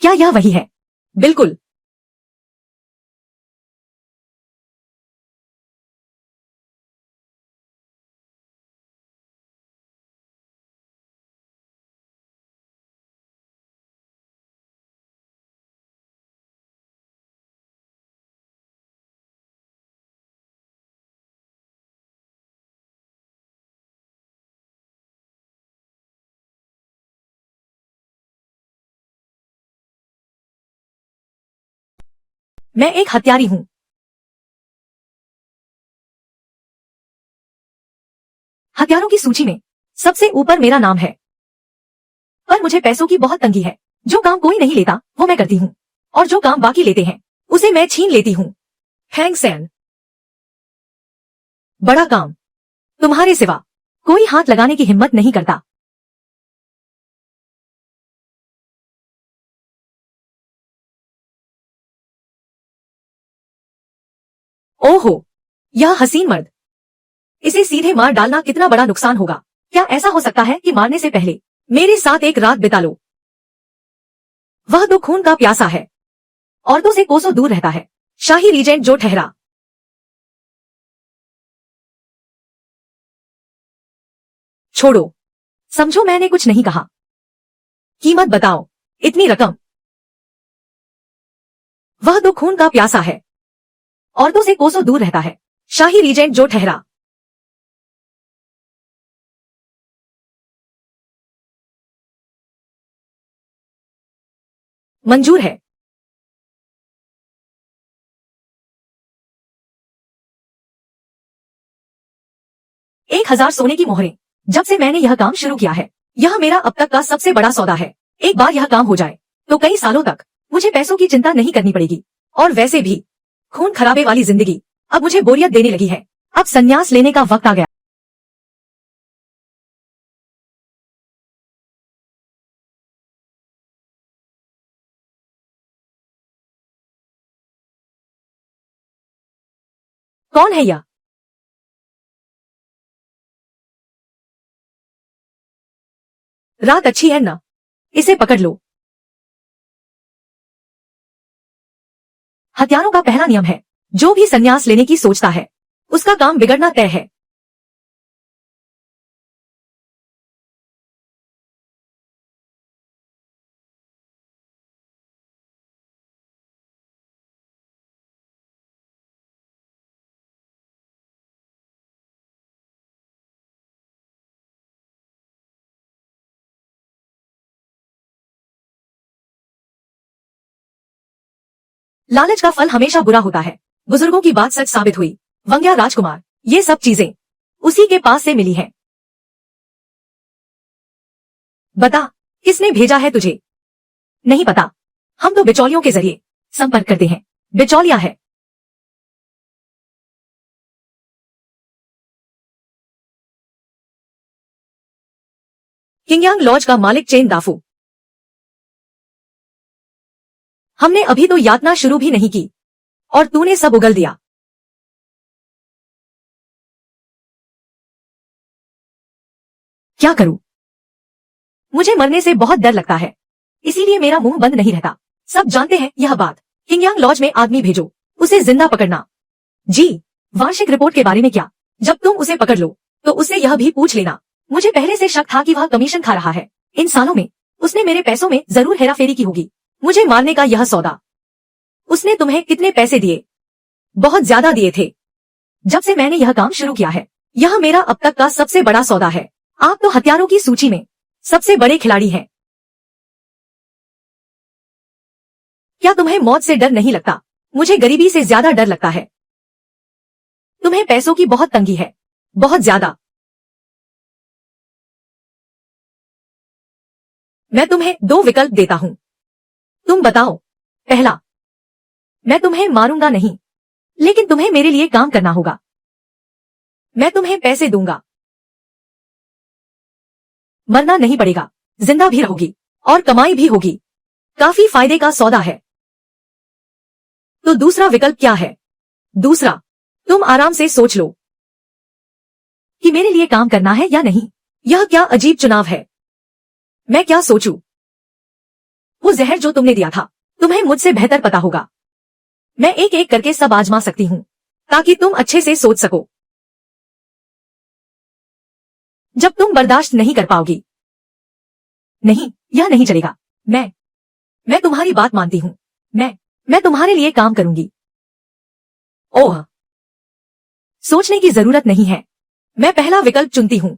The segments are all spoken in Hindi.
क्या यह वही है? बिल्कुल। मैं एक हत्यारी हूँ। हत्यारों की सूची में सबसे ऊपर मेरा नाम है। पर मुझे पैसों की बहुत तंगी है। जो काम कोई नहीं लेता वो मैं करती हूँ, और जो काम बाकी लेते हैं उसे मैं छीन लेती हूँ। हैंग सेन। बड़ा काम। तुम्हारे सिवा कोई हाथ लगाने की हिम्मत नहीं करता। ओहो, यह हसीन मर्द। इसे सीधे मार डालना कितना बड़ा नुकसान होगा। क्या ऐसा हो सकता है कि मारने से पहले मेरे साथ एक रात बिता लो? वह तो खून का प्यासा है, औरतों से कोसों दूर रहता है। शाही रीजेंट जो ठहरा। छोड़ो, समझो मैंने कुछ नहीं कहा। कीमत बताओ। इतनी रकम? वह तो खून का प्यासा है, औरतों से कोसों दूर रहता है। शाही रीजेंट जो ठहरा। मंजूर है। 1000 सोने की मोहरें। जब से मैंने यह काम शुरू किया है, यह मेरा अब तक का सबसे बड़ा सौदा है। एक बार यह काम हो जाए तो कई सालों तक मुझे पैसों की चिंता नहीं करनी पड़ेगी। और वैसे भी खून खराबे वाली जिंदगी अब मुझे बोरियत देने लगी है। अब संन्यास लेने का वक्त आ गया। कौन है यह? रात अच्छी है ना? इसे पकड़ लो। हत्यारों का पहला नियम है, जो भी संन्यास लेने की सोचता है उसका काम बिगड़ना तय है। लालच का फल हमेशा बुरा होता है। बुजुर्गों की बात सच साबित हुई। वंग्या राजकुमार, ये सब चीजें उसी के पास से मिली हैं। बता, किसने भेजा है तुझे? नहीं पता। हम तो बिचौलियों के जरिए संपर्क करते हैं। बिचौलिया है। किंगयांग लॉज का मालिक चेन दाफू। हमने अभी तो यातना शुरू भी नहीं की और तूने सब उगल दिया। क्या करूं? मुझे मरने से बहुत डर लगता है, इसीलिए मेरा मुंह बंद नहीं रहता। सब जानते हैं यह बात। किंगयांग लॉज में आदमी भेजो, उसे जिंदा पकड़ना। जी। वार्षिक रिपोर्ट के बारे में क्या? जब तुम उसे पकड़ लो तो उससे यह भी पूछ लेना। मुझे पहले से शक था कि वह कमीशन खा रहा है। इन सालों में उसने मेरे पैसों में जरूर हेराफेरी की होगी। मुझे मारने का यह सौदा। उसने तुम्हें कितने पैसे दिए? बहुत ज्यादा दिए थे। जब से मैंने यह काम शुरू किया है, यह मेरा अब तक का सबसे बड़ा सौदा है। आप तो हत्यारों की सूची में सबसे बड़े खिलाड़ी हैं। क्या तुम्हें मौत से डर नहीं लगता? मुझे गरीबी से ज्यादा डर लगता है। तुम्हें पैसों की बहुत तंगी है, बहुत ज्यादा। मैं तुम्हें 2 विकल्प देता हूँ, तुम बताओ। पहला, मैं तुम्हें मारूंगा नहीं, लेकिन तुम्हें मेरे लिए काम करना होगा। मैं तुम्हें पैसे दूंगा, मरना नहीं पड़ेगा, जिंदा भी रहोगी और कमाई भी होगी। काफी फायदे का सौदा है। तो दूसरा विकल्प क्या है? दूसरा, तुम आराम से सोच लो कि मेरे लिए काम करना है या नहीं। यह क्या अजीब चुनाव है। मैं क्या सोचूं? वो जहर जो तुमने दिया था, तुम्हें मुझसे बेहतर पता होगा। मैं एक एक करके सब आजमा सकती हूँ, ताकि तुम अच्छे से सोच सको। जब तुम बर्दाश्त नहीं कर पाओगी। नहीं, यह नहीं चलेगा। मैं तुम्हारी बात मानती हूँ। मैं तुम्हारे लिए काम करूंगी। ओह, सोचने की जरूरत नहीं है। मैं पहला विकल्प चुनती हूँ।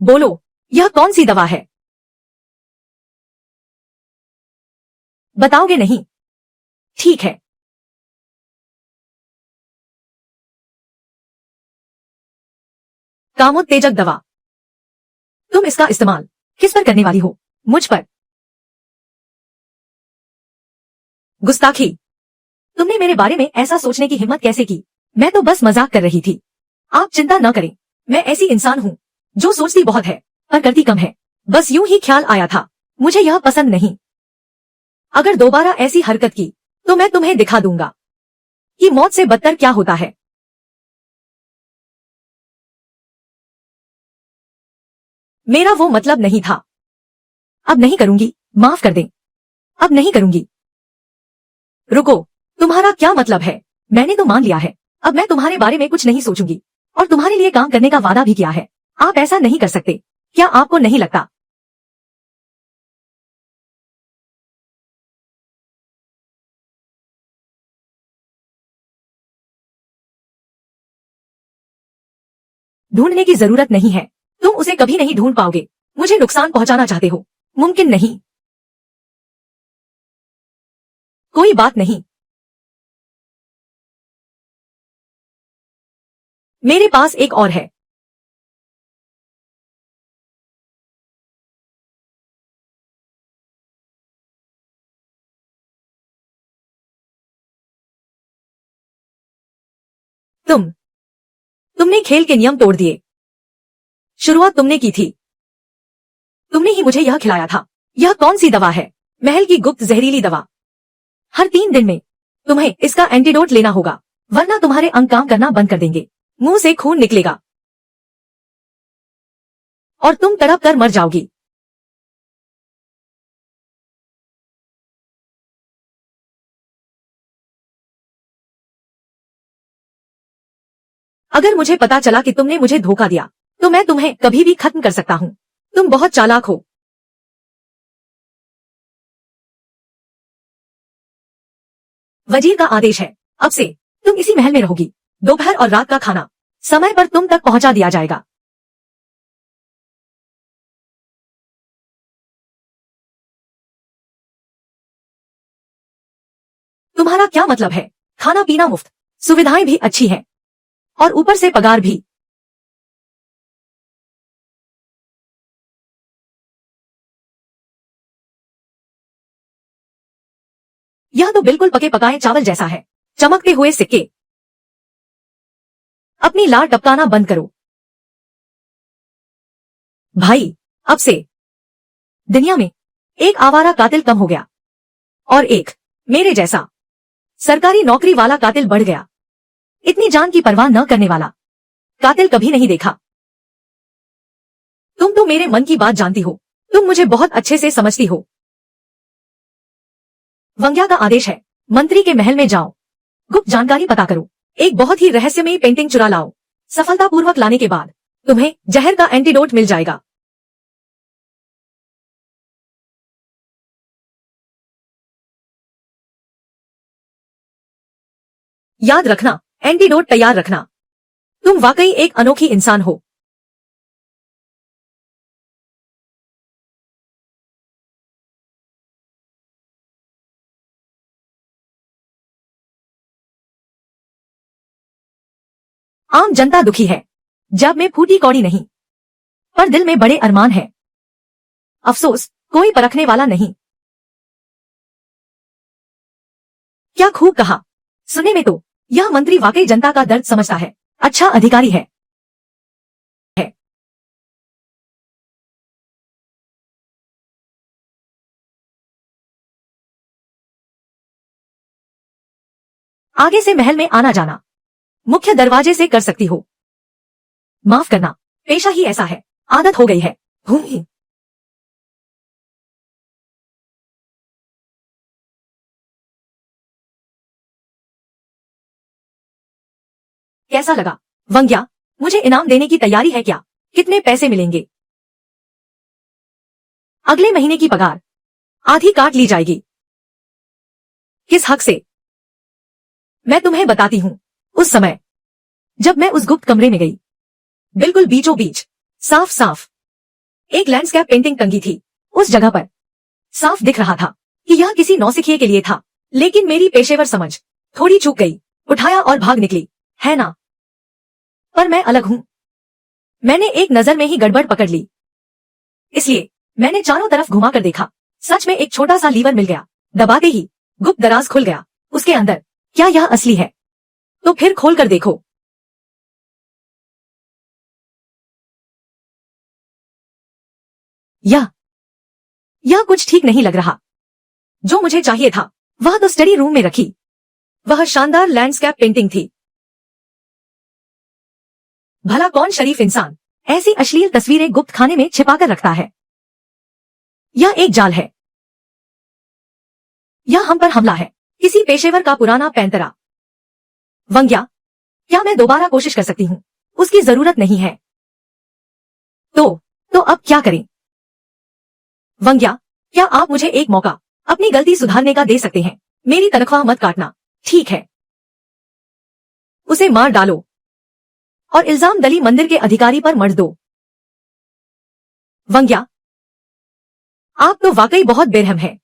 बोलो, यह कौन सी दवा है? बताओगे नहीं? ठीक है। कामोत्तेजक दवा। तुम इसका इस्तेमाल किस पर करने वाली हो? मुझ पर? गुस्ताखी। तुमने मेरे बारे में ऐसा सोचने की हिम्मत कैसे की? मैं तो बस मजाक कर रही थी। आप चिंता न करें। मैं ऐसी इंसान हूँ जो सोचती बहुत है पर करती कम है। बस यूं ही ख्याल आया था। मुझे यह पसंद नहीं। अगर दोबारा ऐसी हरकत की तो मैं तुम्हें दिखा दूंगा कि मौत से बदतर क्या होता है। मेरा वो मतलब नहीं था। अब नहीं करूंगी। माफ कर दें। अब नहीं करूंगी। रुको, तुम्हारा क्या मतलब है? मैंने तो मान लिया है। अब मैं तुम्हारे बारे में कुछ नहीं सोचूंगी और तुम्हारे लिए काम करने का वादा भी किया है। आप ऐसा नहीं कर सकते। क्या आपको नहीं लगता? ढूंढने की जरूरत नहीं है। तुम उसे कभी नहीं ढूंढ पाओगे। मुझे नुकसान पहुंचाना चाहते हो? मुमकिन नहीं। कोई बात नहीं। मेरे पास एक और है। तुमने खेल के नियम तोड़ दिए। शुरुआत तुमने की थी। तुमने ही मुझे यह खिलाया था। यह कौन सी दवा है? महल की गुप्त जहरीली दवा। हर 3 दिन में तुम्हें इसका एंटीडोट लेना होगा, वरना तुम्हारे अंग काम करना बंद कर देंगे। मुंह से खून निकलेगा और तुम तड़प कर मर जाओगी। अगर मुझे पता चला कि तुमने मुझे धोखा दिया तो मैं तुम्हें कभी भी खत्म कर सकता हूँ। तुम बहुत चालाक हो। वजीर का आदेश है। अब से तुम इसी महल में रहोगी। दोपहर और रात का खाना समय पर तुम तक पहुंचा दिया जाएगा। तुम्हारा क्या मतलब है? खाना पीना मुफ्त, सुविधाएं भी अच्छी हैं और ऊपर से पगार भी। यह तो बिल्कुल पके पकाए चावल जैसा है। चमकते हुए सिक्के। अपनी लार टपकाना बंद करो। भाई, अब से दुनिया में एक आवारा कातिल कम हो गया और एक मेरे जैसा सरकारी नौकरी वाला कातिल बढ़ गया। इतनी जान की परवाह न करने वाला कातिल कभी नहीं देखा। तुम तो मेरे मन की बात जानती हो। तुम मुझे बहुत अच्छे से समझती हो। वंग्या का आदेश है। मंत्री के महल में जाओ, गुप्त जानकारी पता करो, एक बहुत ही रहस्यमयी पेंटिंग चुरा लाओ। सफलतापूर्वक लाने के बाद तुम्हें जहर का एंटीडोट मिल जाएगा। याद रखना, एंटीडोट तैयार रखना। तुम वाकई एक अनोखी इंसान हो। आम जनता दुखी है। जब में फूटी कौड़ी नहीं, पर दिल में बड़े अरमान है। अफसोस, कोई परखने वाला नहीं। क्या खूब कहा। सुने में तो यह मंत्री वाकई जनता का दर्द समझता है। अच्छा अधिकारी है। आगे से महल में आना जाना मुख्य दरवाजे से कर सकती हो। माफ करना, पेशा ही ऐसा है, आदत हो गई है। कैसा लगा वंग्या? मुझे इनाम देने की तैयारी है क्या? कितने पैसे मिलेंगे? अगले महीने की पगार आधी काट ली जाएगी। किस हक से? मैं तुम्हें बताती हूँ। उस समय जब मैं उस गुप्त कमरे में गई, बिल्कुल बीचों बीच साफ साफ एक लैंडस्केप पेंटिंग टंगी थी। उस जगह पर साफ दिख रहा था कि यह किसी नौसिखिए के लिए था, लेकिन मेरी पेशेवर समझ थोड़ी चूक गई। उठाया और भाग निकली, है ना? पर मैं अलग हूं। मैंने एक नजर में ही गड़बड़ पकड़ ली, इसलिए मैंने चारों तरफ घुमा कर देखा। सच में एक छोटा सा लीवर मिल गया। दबाते ही गुप्त दराज खुल गया। उसके अंदर क्या यह असली है? तो फिर खोल कर देखो। यह कुछ ठीक नहीं लग रहा। जो मुझे चाहिए था वह तो स्टडी रूम में रखी। वह शानदार लैंडस्केप पेंटिंग थी। भला कौन शरीफ इंसान ऐसी अश्लील तस्वीरें गुप्त खाने में छिपाकर रखता है? यह एक जाल है। यह हम पर हमला है, किसी पेशेवर का पुराना पैंतरा। वंग्या, क्या मैं दोबारा कोशिश कर सकती हूँ? उसकी जरूरत नहीं है। तो अब क्या करें? वंग्या, क्या आप मुझे एक मौका अपनी गलती सुधारने का दे सकते हैं? मेरी तनख्वाह मत काटना, ठीक है? उसे मार डालो और इल्जाम दली मंदिर के अधिकारी पर मढ़ दो। वंग्या, आप तो वाकई बहुत बेरहम है।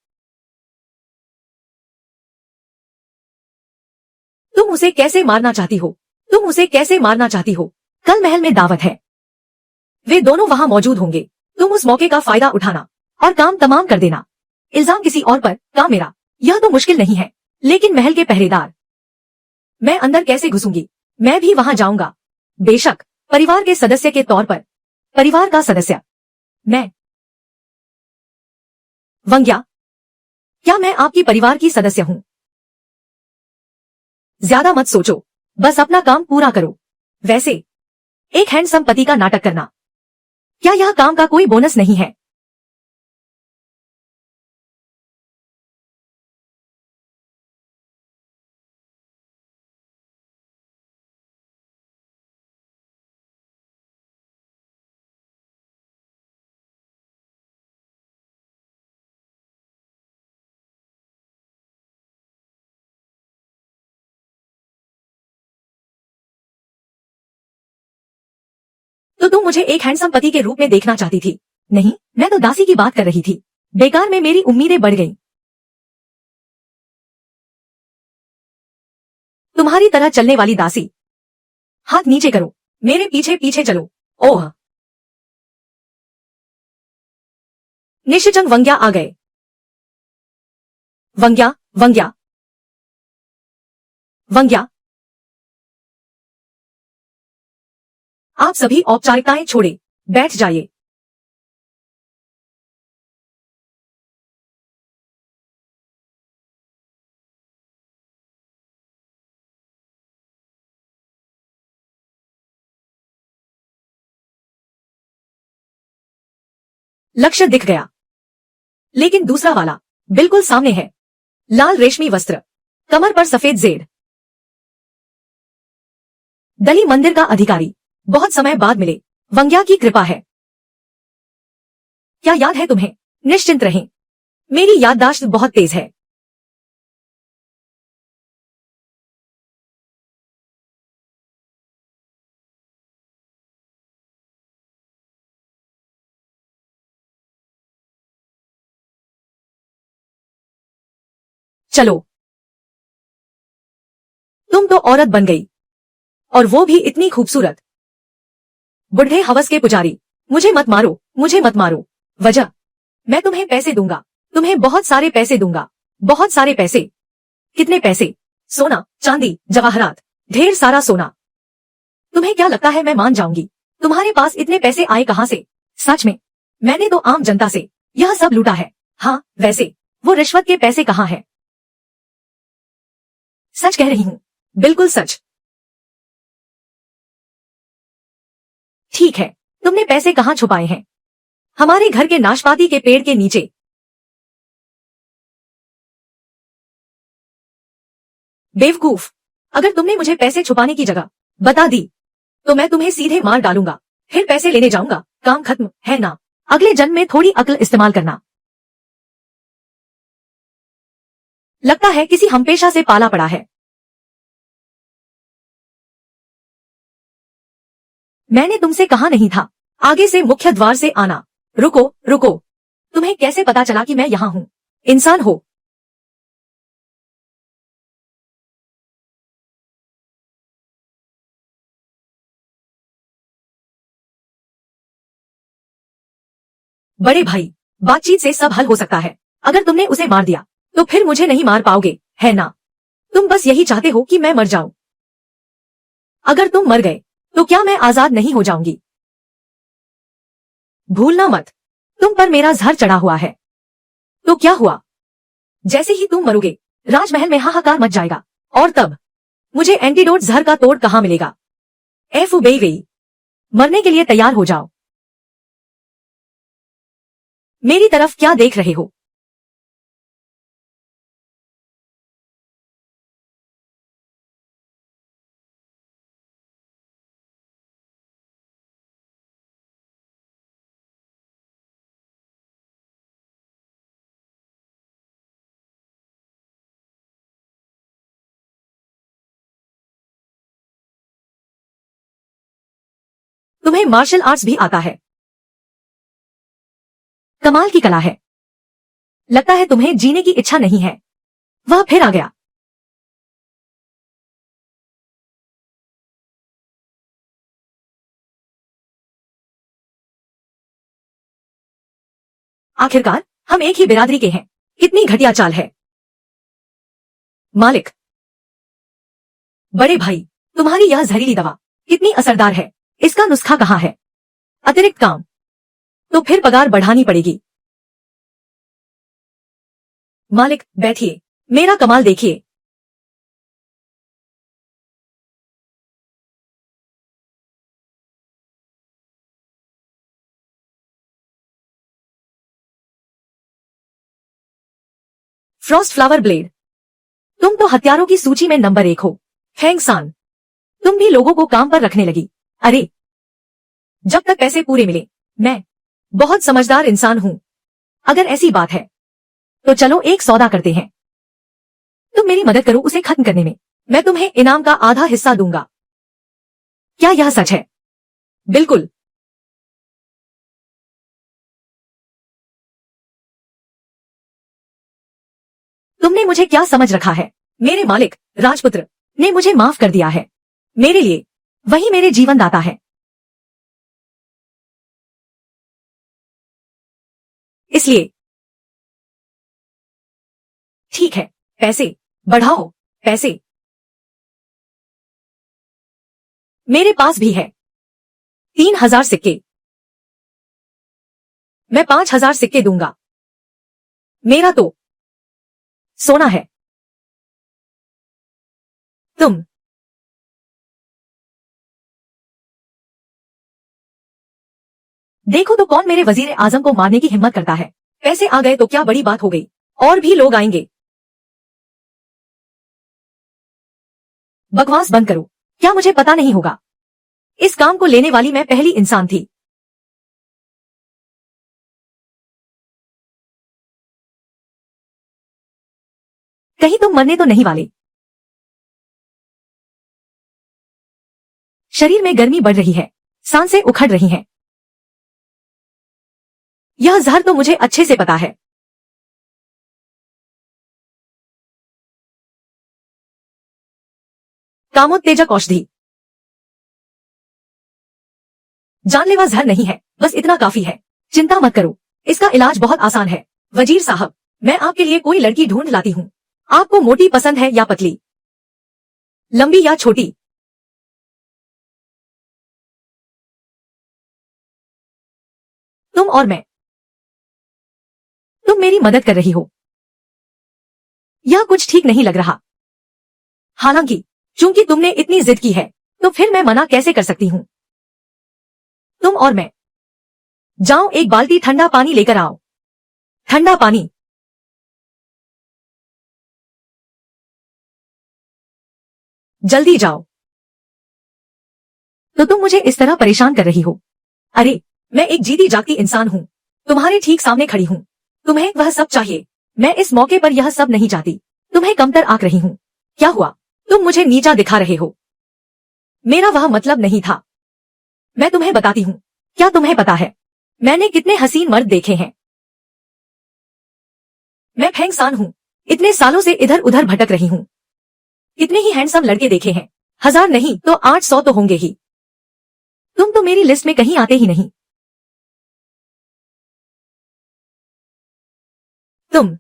तुम उसे कैसे मारना चाहती हो? तुम उसे कैसे मारना चाहती हो? कल महल में दावत है, वे दोनों वहां मौजूद होंगे। तुम उस मौके का फायदा उठाना और काम तमाम कर देना। इल्जाम किसी और पर, काम मेरा। यह तो मुश्किल नहीं है, लेकिन महल के पहरेदार। मैं अंदर कैसे घुसूंगी? मैं भी वहां जाऊंगा, बेशक परिवार के सदस्य के तौर पर। परिवार का सदस्य मैं? वंग्या, क्या मैं आपकी परिवार की सदस्य हूं? ज्यादा मत सोचो, बस अपना काम पूरा करो। वैसे एक हैंडसम पति का नाटक करना, क्या यह काम का कोई बोनस नहीं है? तो तुम मुझे एक हैंडसम पति के रूप में देखना चाहती थी? नहीं, मैं तो दासी की बात कर रही थी। बेकार में मेरी उम्मीदें बढ़ गईं। तुम्हारी तरह चलने वाली दासी। हाथ नीचे करो, मेरे पीछे पीछे चलो। ओह, निश्चंग वंग्या आ गए। वंग्या, वंग्या, वंग्या, आप सभी औपचारिकताएं छोड़े बैठ जाइए। लक्ष्य दिख गया, लेकिन दूसरा वाला बिल्कुल सामने है। लाल रेशमी वस्त्र, कमर पर सफेद जेड। दली मंदिर का अधिकारी, बहुत समय बाद मिले। वंग्या की कृपा है। क्या याद है तुम्हें? निश्चिंत रहें, मेरी याददाश्त बहुत तेज है। चलो, तुम तो औरत बन गई, और वो भी इतनी खूबसूरत। बुढ़े हवस के पुजारी, मुझे मत मारो, मुझे मत मारो। वजह, मैं तुम्हें पैसे दूंगा, तुम्हें बहुत सारे पैसे दूंगा, बहुत सारे पैसे। कितने पैसे? सोना, चांदी, जवाहरात, ढेर सारा सोना। तुम्हें क्या लगता है मैं मान जाऊंगी? तुम्हारे पास इतने पैसे आए कहां से? सच में, मैंने तो आम जनता से यह सब लूटा है। हाँ, वैसे वो रिश्वत के पैसे कहाँ हैं? सच कह रही हूँ, बिल्कुल सच। ठीक है, तुमने पैसे कहाँ छुपाए हैं? हमारे घर के नाशपाती के पेड़ के नीचे। बेवकूफ, अगर तुमने मुझे पैसे छुपाने की जगह बता दी तो मैं तुम्हें सीधे मार डालूंगा, फिर पैसे लेने जाऊंगा। काम खत्म, है ना? अगले जन्म में थोड़ी अक्ल इस्तेमाल करना। लगता है किसी हमपेशा से पाला पड़ा है। मैंने तुमसे कहा नहीं था आगे से मुख्य द्वार से आना। रुको रुको, तुम्हें कैसे पता चला कि मैं यहाँ हूँ? इंसान हो? बड़े भाई, बातचीत से सब हल हो सकता है। अगर तुमने उसे मार दिया तो फिर मुझे नहीं मार पाओगे, है ना? तुम बस यही चाहते हो कि मैं मर जाऊं। अगर तुम मर गए तो क्या मैं आजाद नहीं हो जाऊंगी? भूलना मत, तुम पर मेरा जहर चढ़ा हुआ है। तो क्या हुआ? जैसे ही तुम मरोगे राजमहल में हाहाकार मच जाएगा, और तब मुझे एंटीडोट जहर का तोड़ कहाँ मिलेगा? एफ बे गई, मरने के लिए तैयार हो जाओ। मेरी तरफ क्या देख रहे हो? तुम्हें मार्शल आर्ट्स भी आता है? कमाल की कला है। लगता है तुम्हें जीने की इच्छा नहीं है। वह फिर आ गया। आखिरकार हम एक ही बिरादरी के हैं। कितनी घटिया चाल है। मालिक, बड़े भाई, तुम्हारी यह जहरीली दवा कितनी असरदार है। इसका नुस्खा कहाँ है? अतिरिक्त काम? तो फिर पगार बढ़ानी पड़ेगी। मालिक बैठिए, मेरा कमाल देखिए। फ्रॉस्ट फ्लावर ब्लेड, तुम तो हथियारों की सूची में नंबर 1 हो। फैंग सान, तुम भी लोगों को काम पर रखने लगी। अरे, जब तक पैसे पूरे मिले। मैं बहुत समझदार इंसान हूँ। अगर ऐसी बात है तो चलो एक सौदा करते हैं। तुम मेरी मदद करो उसे खत्म करने में। मैं तुम्हें इनाम का आधा हिस्सा दूंगा। क्या यह सच है? बिल्कुल। तुमने मुझे क्या समझ रखा है? मेरे मालिक राजपुत्र ने मुझे माफ कर दिया है। मेरे लिए वही मेरे जीवन दाता है। इसलिए ठीक है, पैसे बढ़ाओ। पैसे मेरे पास भी है। 3000 सिक्के। मैं 5000 सिक्के दूंगा। मेरा तो सोना है। तुम देखो तो कौन मेरे वजीर आजम को मारने की हिम्मत करता है। पैसे आ गए तो क्या बड़ी बात हो गई। और भी लोग आएंगे। बकवास बंद करो। क्या मुझे पता नहीं होगा? इस काम को लेने वाली मैं पहली इंसान थी। कहीं तुम मरने तो नहीं वाले? शरीर में गर्मी बढ़ रही है, सांसें उखड़ रही हैं। यह जहर तो मुझे अच्छे से पता है। कामोत्तेजक औषधि जानलेवा जहर नहीं है, बस इतना काफी है। चिंता मत करो, इसका इलाज बहुत आसान है। वजीर साहब, मैं आपके लिए कोई लड़की ढूंढ लाती हूँ। आपको मोटी पसंद है या पतली? लंबी या छोटी? तुम और मैं। तुम मेरी मदद कर रही हो। यह कुछ ठीक नहीं लग रहा। हालांकि चूंकि तुमने इतनी जिद की है तो फिर मैं मना कैसे कर सकती हूँ। तुम और मैं। जाओ एक बाल्टी ठंडा पानी लेकर आओ। ठंडा पानी। जल्दी जाओ। तो तुम मुझे इस तरह परेशान कर रही हो। अरे मैं एक जीती जागती इंसान हूँ, तुम्हारे ठीक सामने खड़ी हूँ। तुम्हें वह सब चाहिए। मैं इस मौके पर यह सब नहीं चाहती। तुम्हें कमतर आंक रही हूँ। क्या हुआ? तुम मुझे नीचा दिखा रहे हो। मेरा वह मतलब नहीं था। मैं तुम्हें बताती हूँ। क्या तुम्हें पता है मैंने कितने हसीन मर्द देखे हैं? मैं फेंग सान हूँ। इतने सालों से इधर उधर भटक रही हूँ। कितने ही हैंडसम लड़के देखे हैं, 1000 नहीं तो 800 तो होंगे ही। तुम तो मेरी लिस्ट में कहीं आते ही नहीं। तुम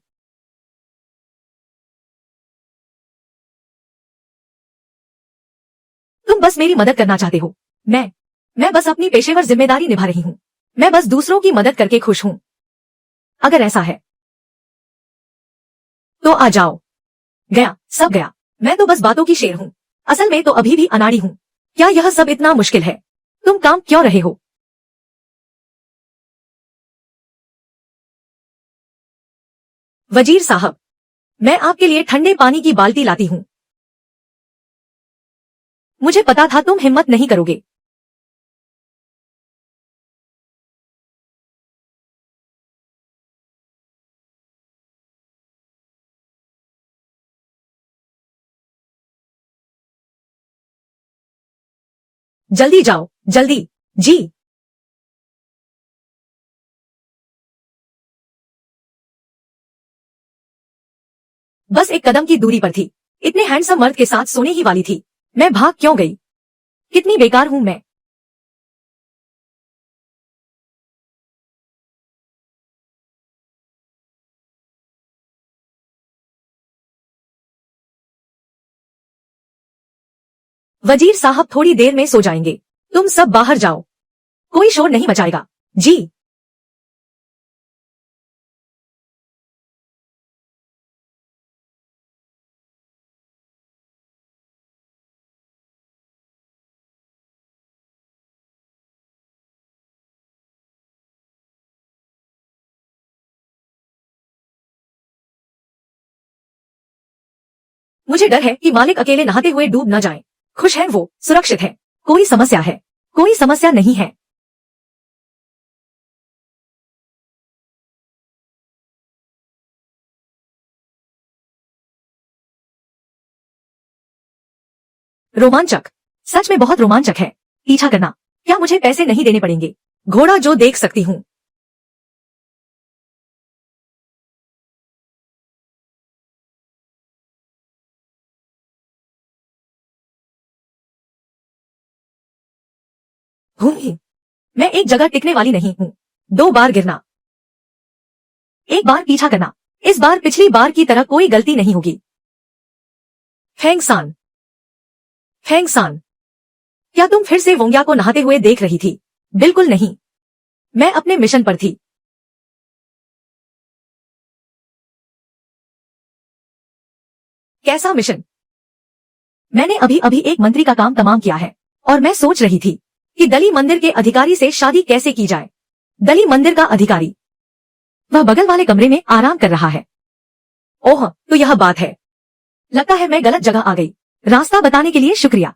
तुम बस मेरी मदद करना चाहते हो। मैं बस अपनी पेशेवर जिम्मेदारी निभा रही हूँ। मैं बस दूसरों की मदद करके खुश हूँ। अगर ऐसा है तो आ जाओ। गया सब गया। मैं तो बस बातों की शेर हूँ। असल में तो अभी भी अनाड़ी हूँ। क्या यह सब इतना मुश्किल है? तुम काम क्यों रहे हो? वजीर साहब, मैं आपके लिए ठंडे पानी की बाल्टी लाती हूँ। मुझे पता था तुम हिम्मत नहीं करोगे। जल्दी जाओ, जल्दी। जी। बस एक कदम की दूरी पर थी। इतने हैंडसम मर्द के साथ सोने ही वाली थी। मैं भाग क्यों गई? कितनी बेकार हूँ मैं। वजीर साहब थोड़ी देर में सो जाएंगे। तुम सब बाहर जाओ। कोई शोर नहीं मचाएगा। जी। मुझे डर है कि मालिक अकेले नहाते हुए डूब न जाएं। खुश हैं वो, सुरक्षित है। कोई समस्या है? कोई समस्या नहीं है। रोमांचक। सच में बहुत रोमांचक है। पीछा करना। क्या मुझे पैसे नहीं देने पड़ेंगे? घोड़ा जो देख सकती हूँ। हूँ ही। मैं एक जगह टिकने वाली नहीं हूँ। 2 बार गिरना, एक बार पीछा करना। इस बार पिछली बार की तरह कोई गलती नहीं होगी। फेंग सान। फेंग सान, क्या तुम फिर से वोंग्या को नहाते हुए देख रही थी? बिल्कुल नहीं। मैं अपने मिशन पर थी। कैसा मिशन? मैंने अभी अभी एक मंत्री का काम तमाम किया है और मैं सोच रही थी कि दली मंदिर के अधिकारी से शादी कैसे की जाए। दली मंदिर का अधिकारी? वह बगल वाले कमरे में आराम कर रहा है। ओह, तो यह बात है। लगता है मैं गलत जगह आ गई। रास्ता बताने के लिए शुक्रिया।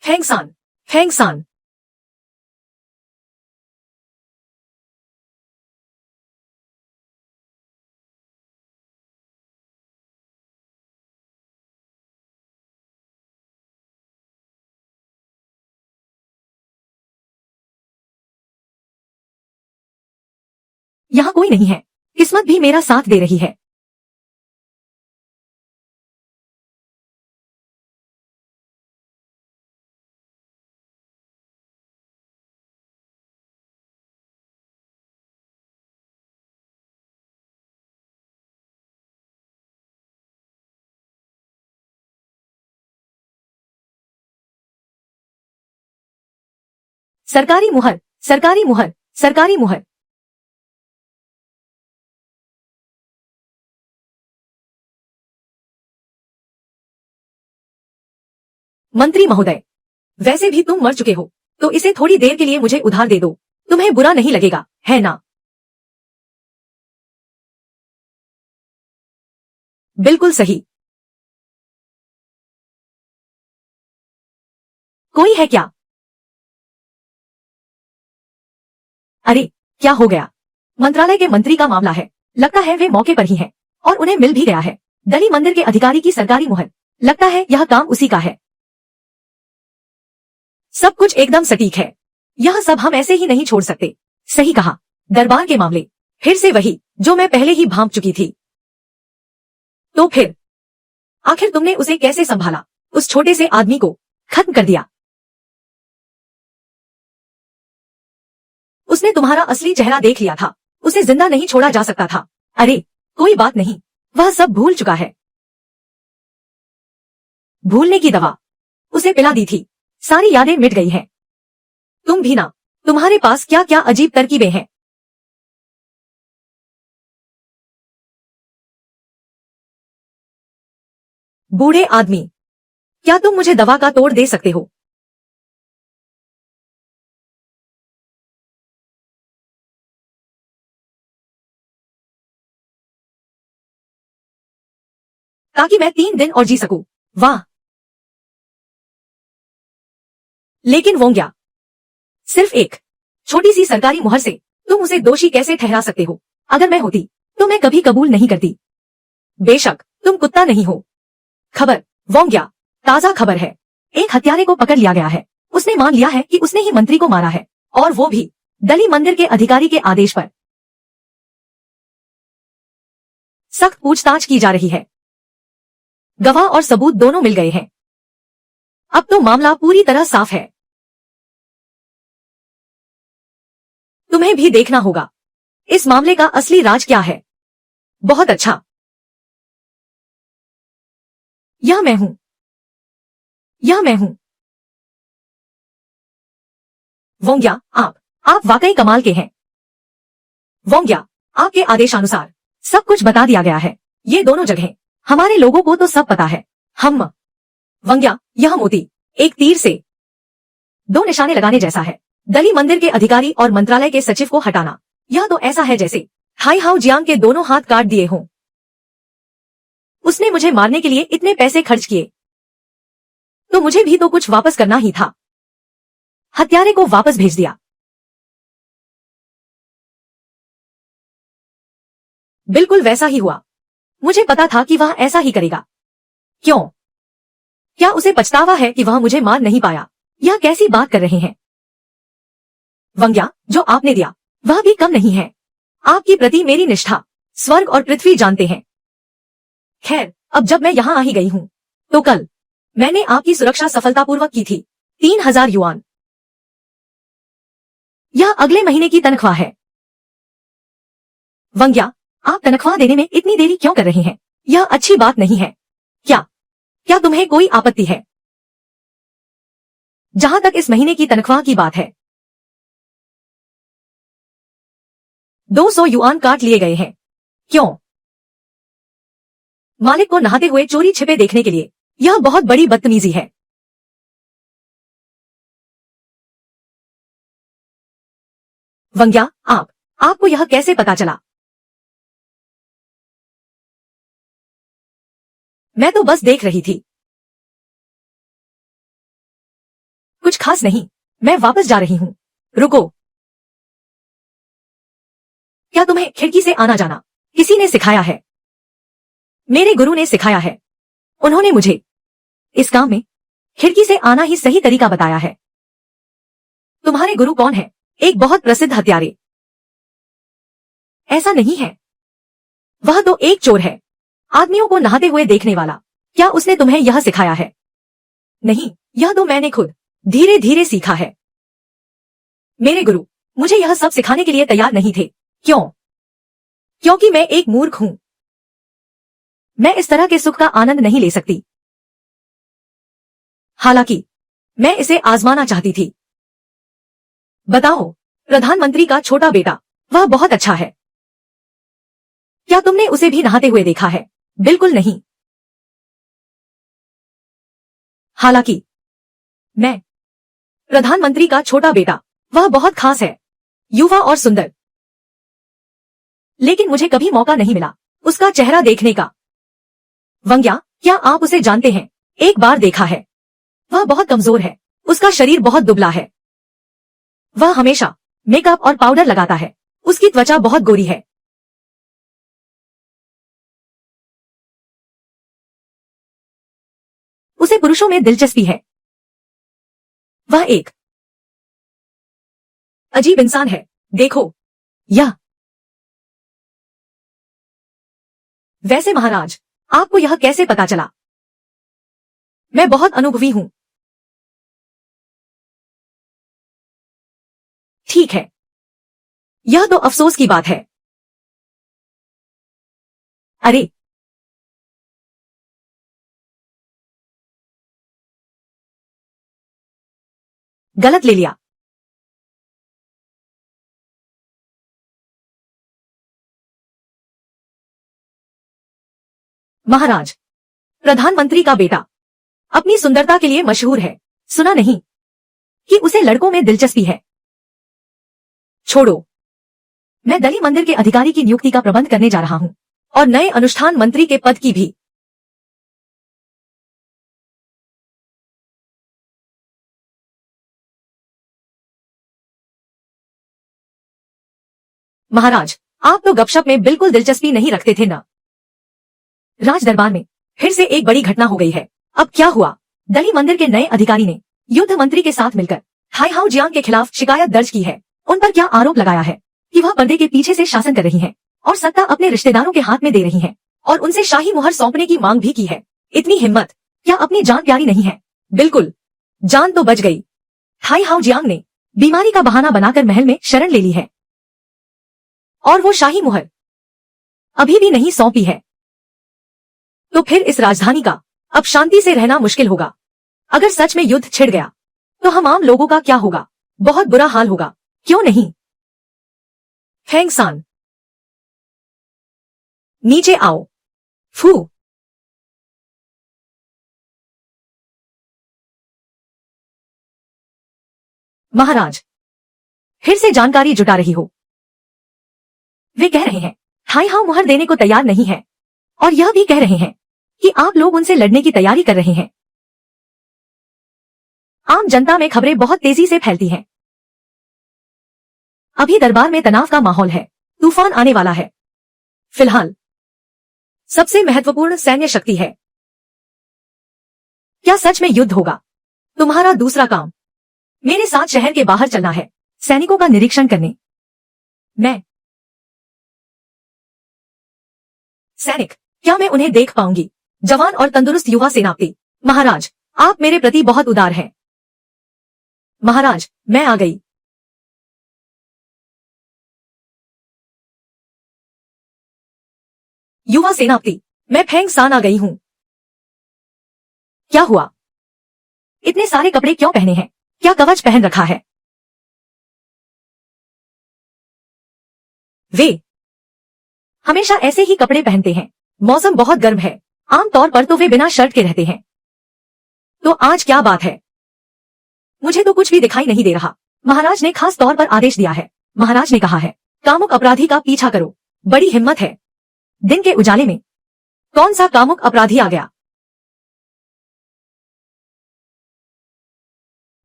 फेंग सान। फेंग सान। यहाँ कोई नहीं है। किस्मत भी मेरा साथ दे रही है। सरकारी मुहर, सरकारी मुहर, सरकारी मुहर। मंत्री महोदय, वैसे भी तुम मर चुके हो, तो इसे थोड़ी देर के लिए मुझे उधार दे दो, तुम्हें बुरा नहीं लगेगा, है ना? बिल्कुल सही। कोई है क्या? अरे, क्या हो गया? मंत्रालय के मंत्री का मामला है, लगता है वे मौके पर ही हैं, और उन्हें मिल भी गया है दली मंदिर के अधिकारी की सरकारी मुहर। लगता है यह काम उसी का है। सब कुछ एकदम सटीक है, यह सब हम ऐसे ही नहीं छोड़ सकते। सही कहा, दरबार के मामले फिर से वही जो मैं पहले ही भांप चुकी थी। तो फिर आखिर तुमने उसे कैसे संभाला? उस छोटे से आदमी को खत्म कर दिया। उसने तुम्हारा असली चेहरा देख लिया था, उसे जिंदा नहीं छोड़ा जा सकता था। अरे कोई बात नहीं, वह सब भूल चुका है। भूलने की दवा उसे पिला दी थी, सारी यादें मिट गई हैं। तुम भी ना, तुम्हारे पास क्या क्या अजीब तरकीबें हैं। बूढ़े आदमी, क्या तुम मुझे दवा का तोड़ दे सकते हो? ताकि मैं 3 दिन और जी सकूं। वाह, लेकिन वो क्या, सिर्फ एक छोटी सी सरकारी मुहर से तुम उसे दोषी कैसे ठहरा सकते हो? अगर मैं होती तो मैं कभी कबूल नहीं करती। बेशक तुम कुत्ता नहीं हो। खबर, वोंग्या, ताजा खबर है, एक हत्यारे को पकड़ लिया गया है। उसने मान लिया है कि उसने ही मंत्री को मारा है, और वो भी दली मंदिर के अधिकारी के आदेश पर। सख्त पूछताछ की जा रही है, गवाह और सबूत दोनों मिल गए हैं। अब तो मामला पूरी तरह साफ है। तुम्हें भी देखना होगा इस मामले का असली राज क्या है। बहुत अच्छा, यह मैं हूं, यह मैं हूं। वोंग्या, आप वाकई कमाल के हैं। वोंग्या, आपके आदेशानुसार सब कुछ बता दिया गया है। ये दोनों जगहें हमारे लोगों को तो सब पता है। हम वंग्या, यह मोती एक तीर से 2 निशाने लगाने जैसा है। दली मंदिर के अधिकारी और मंत्रालय के सचिव को हटाना, यह तो ऐसा है जैसे हाई हाउ जियांग के दोनों हाथ काट दिए हों। उसने मुझे मारने के लिए इतने पैसे खर्च किए, तो मुझे भी तो कुछ वापस करना ही था। हत्यारे को वापस भेज दिया। बिल्कुल वैसा ही हुआ, मुझे पता था कि वह ऐसा ही करेगा। क्यों? क्या उसे पछतावा है कि वह मुझे मार नहीं पाया? यह कैसी बात कर रहे हैं? वंग्या, जो आपने दिया वह भी कम नहीं है। आपकी प्रति मेरी निष्ठा स्वर्ग और पृथ्वी जानते हैं। खैर, अब जब मैं यहाँ आ ही गई हूँ, तो कल मैंने आपकी सुरक्षा सफलतापूर्वक की थी। 3000 युआन, यह अगले महीने की तनख्वाह है। वंग्या, आप तनख्वाह देने में इतनी देरी क्यों कर रहे हैं? यह अच्छी बात नहीं है। क्या क्या तुम्हें कोई आपत्ति है? जहां तक इस महीने की तनख्वाह की बात है, 200 युआन काट लिए गए हैं। क्यों? मालिक को नहाते हुए चोरी छिपे देखने के लिए। यह बहुत बड़ी बदतमीजी है। वंग्या, आपको यह कैसे पता चला? मैं तो बस देख रही थी। कुछ खास नहीं, मैं वापस जा रही हूँ। रुको, क्या तुम्हें खिड़की से आना जाना किसी ने सिखाया है? मेरे गुरु ने सिखाया है। उन्होंने मुझे इस काम में खिड़की से आना ही सही तरीका बताया है। तुम्हारे गुरु कौन है? एक बहुत प्रसिद्ध हत्यारे। ऐसा नहीं है, वह तो एक चोर है, आदमियों को नहाते हुए देखने वाला। क्या उसने तुम्हें यह सिखाया है? नहीं, यह तो मैंने खुद धीरे धीरे सीखा है। मेरे गुरु मुझे यह सब सिखाने के लिए तैयार नहीं थे। क्यों? क्योंकि मैं एक मूर्ख हूं। मैं इस तरह के सुख का आनंद नहीं ले सकती। हालांकि मैं इसे आजमाना चाहती थी। बताओ, प्रधानमंत्री का छोटा बेटा, वह बहुत अच्छा है। क्या तुमने उसे भी नहाते हुए देखा है? बिल्कुल नहीं। हालांकि मैं प्रधानमंत्री का छोटा बेटा। वह बहुत खास है, युवा और सुंदर। लेकिन मुझे कभी मौका नहीं मिला उसका चेहरा देखने का। वंग्या, क्या आप उसे जानते हैं? एक बार देखा है। वह बहुत कमजोर है, उसका शरीर बहुत दुबला है। वह हमेशा मेकअप और पाउडर लगाता है। उसकी त्वचा बहुत गोरी है। उसे पुरुषों में दिलचस्पी है। वह एक अजीब इंसान है। देखो यह। वैसे महाराज, आपको यह कैसे पता चला? मैं बहुत अनुभवी हूं। ठीक है, यह तो अफसोस की बात है। अरे, गलत ले लिया। महाराज, प्रधानमंत्री का बेटा अपनी सुंदरता के लिए मशहूर है। सुना नहीं कि उसे लड़कों में दिलचस्पी है? छोड़ो, मैं दली मंदिर के अधिकारी की नियुक्ति का प्रबंध करने जा रहा हूं और नए अनुष्ठान मंत्री के पद की भी। महाराज, आप तो गपशप में बिल्कुल दिलचस्पी नहीं रखते थे ना? राज दरबार में फिर से एक बड़ी घटना हो गई है। अब क्या हुआ? दली मंदिर के नए अधिकारी ने युद्ध मंत्री के साथ मिलकर हाई हाउ जियांग के खिलाफ शिकायत दर्ज की है। उन पर क्या आरोप लगाया है कि वह पर्दे के पीछे से शासन कर रही हैं और सत्ता अपने रिश्तेदारों के हाथ में दे रही हैं और उनसे शाही मुहर सौंपने की मांग भी की है। इतनी हिम्मत! क्या अपनी जान प्यारी नहीं है? बिल्कुल, जान तो बच गई। हाई हाउ जियांग ने बीमारी का बहाना बनाकर महल में शरण ले ली है और वो शाही मुहर अभी भी नहीं सौंपी है। तो फिर इस राजधानी का अब शांति से रहना मुश्किल होगा। अगर सच में युद्ध छिड़ गया तो हम आम लोगों का क्या होगा? बहुत बुरा हाल होगा, क्यों नहीं? फेंग सान, नीचे आओ। फू। महाराज, फिर से जानकारी जुटा रही हो? वे कह रहे हैं हाई हाउ मुहर देने को तैयार नहीं है और यह भी कह रहे हैं कि आप लोग उनसे लड़ने की तैयारी कर रहे हैं। आम जनता में खबरें बहुत तेजी से फैलती हैं। अभी दरबार में तनाव का माहौल है, तूफान आने वाला है। फिलहाल सबसे महत्वपूर्ण सैन्य शक्ति है। क्या सच में युद्ध होगा? तुम्हारा दूसरा काम मेरे साथ शहर के बाहर चलना है, सैनिकों का निरीक्षण करने। मैं सैनिक? क्या मैं उन्हें देख पाऊंगी? जवान और तंदुरुस्त युवा सेनापति। महाराज, आप मेरे प्रति बहुत उदार हैं। महाराज, मैं आ गई। युवा सेनापति, मैं फेंग सान आ गई हूं। क्या हुआ? इतने सारे कपड़े क्यों पहने हैं? क्या कवच पहन रखा है? वे हमेशा ऐसे ही कपड़े पहनते हैं। मौसम बहुत गर्म है, आमतौर पर तो वे बिना शर्ट के रहते हैं। तो आज क्या बात है? मुझे तो कुछ भी दिखाई नहीं दे रहा। महाराज ने खास तौर पर आदेश दिया है। महाराज ने कहा है कामुक अपराधी का पीछा करो। बड़ी हिम्मत है। दिन के उजाले में कौन सा कामुक अपराधी आ गया?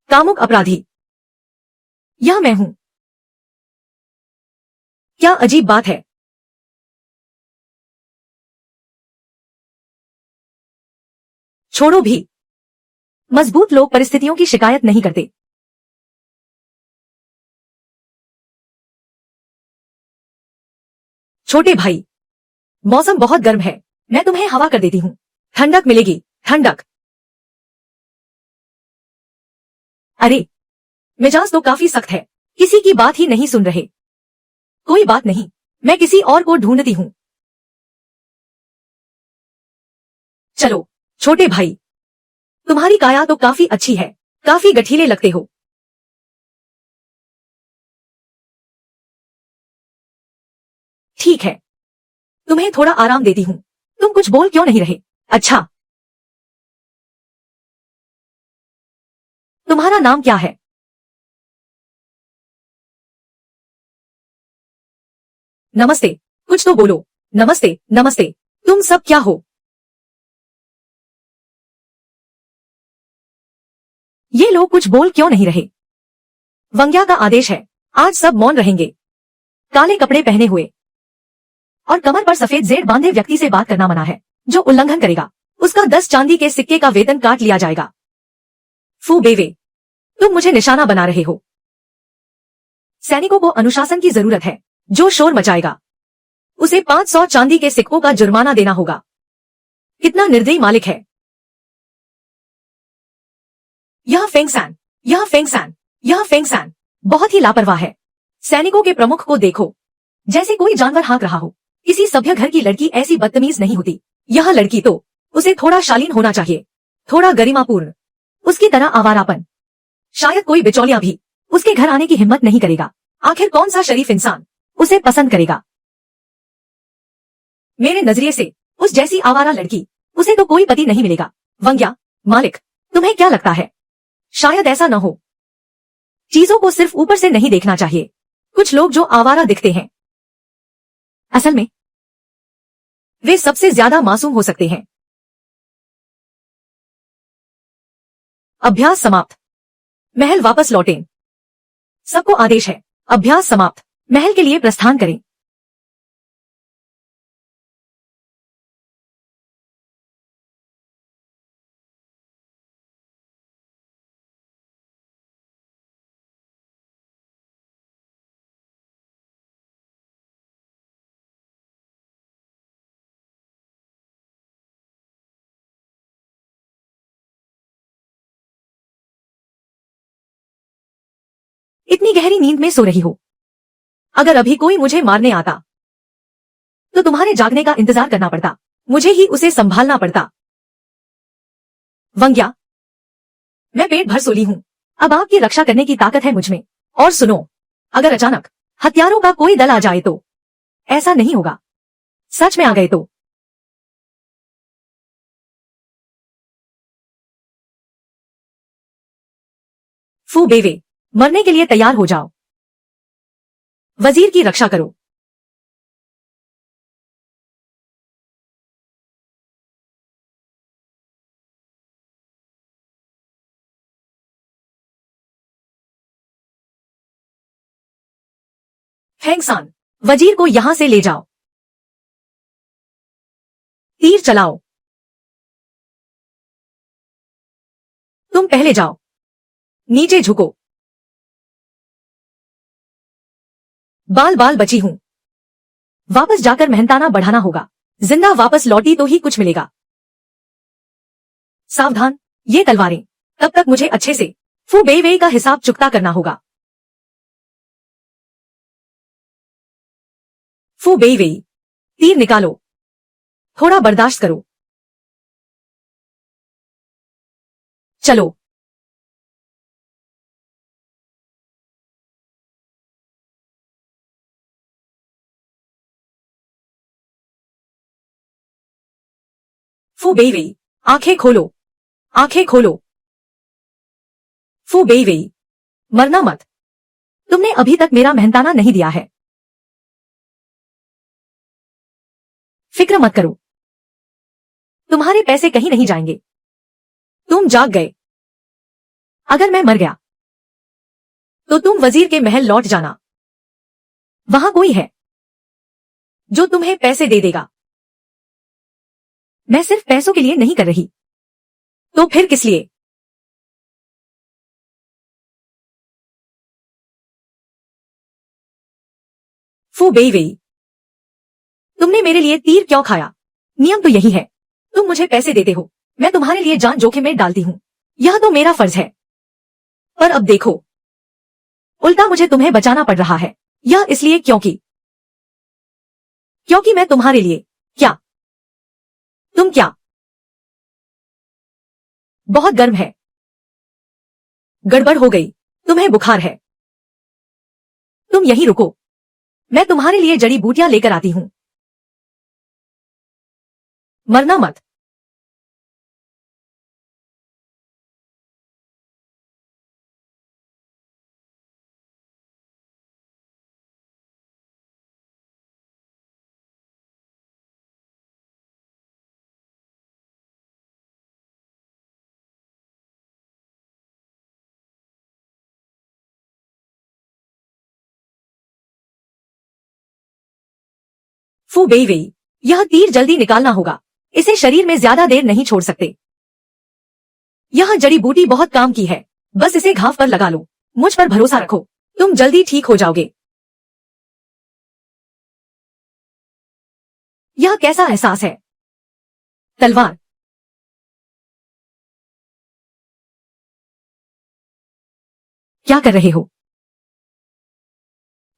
कामुक अपराधी? यह मैं हूं। क्या अजीब बात है। छोड़ो भी, मजबूत लोग परिस्थितियों की शिकायत नहीं करते। छोटे भाई, मौसम बहुत गर्म है, मैं तुम्हें हवा कर देती हूँ। ठंडक मिलेगी, ठंडक। अरे, मिजाज तो काफी सख्त है, किसी की बात ही नहीं सुन रहे। कोई बात नहीं, मैं किसी और को ढूंढती हूँ। चलो छोटे भाई, तुम्हारी काया तो काफी अच्छी है, काफी गठीले लगते हो। ठीक है, तुम्हें थोड़ा आराम देती हूँ। तुम कुछ बोल क्यों नहीं रहे? अच्छा, तुम्हारा नाम क्या है? नमस्ते, कुछ तो बोलो। नमस्ते, नमस्ते, तुम सब क्या हो? ये लोग कुछ बोल क्यों नहीं रहे? वंग्या का आदेश है, आज सब मौन रहेंगे। काले कपड़े पहने हुए और कमर पर सफेद जेड बांधे व्यक्ति से बात करना मना है। जो उल्लंघन करेगा उसका 10 चांदी के सिक्के का वेतन काट लिया जाएगा। फू बेवे, तुम मुझे निशाना बना रहे हो। सैनिकों को अनुशासन की जरूरत है। जो शोर मचाएगा उसे 500 चांदी के सिक्कों का जुर्माना देना होगा। कितना निर्दयी मालिक है यह फेंगसान, यह फेंगसान, यह फेंगसान बहुत ही लापरवाह है। सैनिकों के प्रमुख को देखो, जैसे कोई जानवर हाँक रहा हो। किसी सभ्य घर की लड़की ऐसी बदतमीज नहीं होती। यह लड़की तो, उसे थोड़ा शालीन होना चाहिए, थोड़ा गरिमापूर्ण। उसकी तरह आवारापन शायद कोई बिचौलिया भी उसके घर आने की हिम्मत नहीं करेगा। आखिर कौन सा शरीफ इंसान उसे पसंद करेगा? मेरे नजरिए से उस जैसी आवारा लड़की, उसे तो कोई पति नहीं मिलेगा। वंग्या, मालिक, तुम्हें क्या लगता है? शायद ऐसा न हो। चीजों को सिर्फ ऊपर से नहीं देखना चाहिए। कुछ लोग जो आवारा दिखते हैं, असल में वे सबसे ज्यादा मासूम हो सकते हैं। अभ्यास समाप्त। महल वापस लौटें। सबको आदेश है, अभ्यास समाप्त। महल के लिए प्रस्थान करें। इतनी गहरी नींद में सो रही हो। अगर अभी कोई मुझे मारने आता तो तुम्हारे जागने का इंतजार करना पड़ता, मुझे ही उसे संभालना पड़ता। वंग्या, मैं पेट भर सो ली हूं। अब आपकी रक्षा करने की ताकत है मुझमें। और सुनो, अगर अचानक हथियारों का कोई दल आ जाए तो? ऐसा नहीं होगा। सच में आ गए तो? फू बेवे, मरने के लिए तैयार हो जाओ। वजीर की रक्षा करो। फेंगसान, वजीर को यहां से ले जाओ। तीर चलाओ। तुम पहले जाओ। नीचे झुको। बाल बाल बची हूं। वापस जाकर मेहनताना बढ़ाना होगा। जिंदा वापस लौटी तो ही कुछ मिलेगा। सावधान, ये तलवारें। तब तक मुझे अच्छे से फू बेइवेई का हिसाब चुकता करना होगा। फू बेइवेई, तीर निकालो। थोड़ा बर्दाश्त करो। चलो। फू बेइवेई, आंखें खोलो। आंखें खोलो। फू बेइवेई, मरना मत। तुमने अभी तक मेरा मेहनताना नहीं दिया है। फिक्र मत करो, तुम्हारे पैसे कहीं नहीं जाएंगे। तुम जाग गए। अगर मैं मर गया तो तुम वजीर के महल लौट जाना। वहां कोई है जो तुम्हें पैसे दे देगा। मैं सिर्फ पैसों के लिए नहीं कर रही, तो फिर किस लिए? फू बेइवेई, तुमने मेरे लिए तीर क्यों खाया? नियम तो यही है, तुम मुझे पैसे देते हो, मैं तुम्हारे लिए जान जोखिम में डालती हूँ। यह तो मेरा फर्ज है। पर अब देखो, उल्टा मुझे तुम्हें बचाना पड़ रहा है। यह इसलिए क्योंकि क्योंकि मैं तुम्हारे लिए क्या? तुम क्या? बहुत गर्म है। गड़बड़ हो गई। तुम्हें बुखार है। तुम यहीं रुको, मैं तुम्हारे लिए जड़ी बूटियां लेकर आती हूँ। मरना मत। फू बेई वेई, यह तीर जल्दी निकालना होगा। इसे शरीर में ज्यादा देर नहीं छोड़ सकते। यह जड़ी बूटी बहुत काम की है, बस इसे घाव पर लगा लो। मुझ पर भरोसा रखो, तुम जल्दी ठीक हो जाओगे। यह कैसा एहसास है? तलवार। क्या कर रहे हो?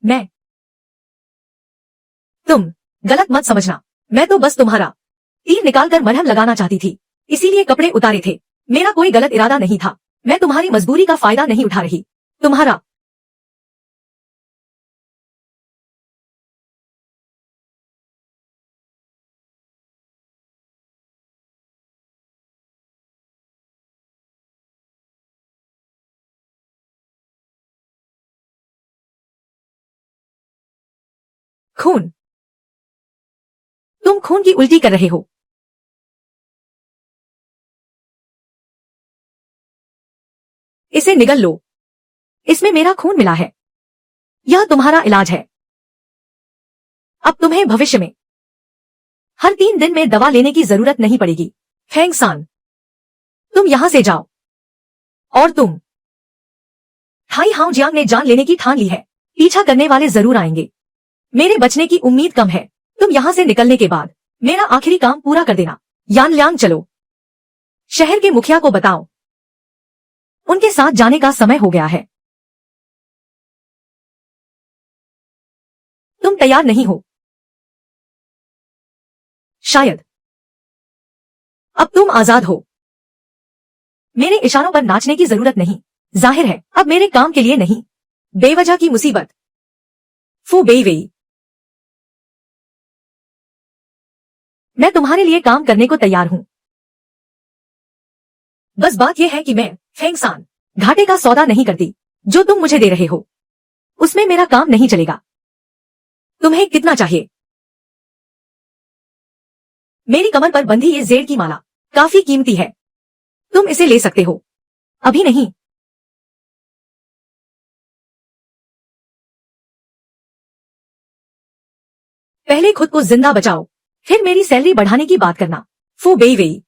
मैं। तुम गलत मत समझना, मैं तो बस तुम्हारा तीर निकालकर मरहम लगाना चाहती थी, इसीलिए कपड़े उतारे थे। मेरा कोई गलत इरादा नहीं था। मैं तुम्हारी मजबूरी का फायदा नहीं उठा रही। तुम्हारा खून। तुम खून की उल्टी कर रहे हो। इसे निगल लो। इसमें मेरा खून मिला है। यह तुम्हारा इलाज है। अब तुम्हें भविष्य में हर 3 दिन में दवा लेने की जरूरत नहीं पड़ेगी। फेंग सान, तुम यहां से जाओ। और तुम। हाई हाउ जियांग ने जान लेने की ठान ली है। पीछा करने वाले जरूर आएंगे। मेरे बचने की उम्मीद कम है। तुम यहां से निकलने के बाद मेरा आखिरी काम पूरा कर देना। यान ल्यांग, चलो। शहर के मुखिया को बताओ, उनके साथ जाने का समय हो गया है। तुम तैयार नहीं हो शायद। अब तुम आजाद हो। मेरे इशारों पर नाचने की जरूरत नहीं। जाहिर है अब मेरे काम के लिए नहीं। बेवजह की मुसीबत। फू बेई वेई, मैं तुम्हारे लिए काम करने को तैयार हूं। बस बात यह है कि मैं फेंग सान घाटे का सौदा नहीं करती। जो तुम मुझे दे रहे हो उसमें मेरा काम नहीं चलेगा। तुम्हें कितना चाहिए? मेरी कमर पर बंधी ये जेड की माला काफी कीमती है। तुम इसे ले सकते हो। अभी नहीं। पहले खुद को जिंदा बचाओ, फिर मेरी सैलरी बढ़ाने की बात करना। फू बेई वेई,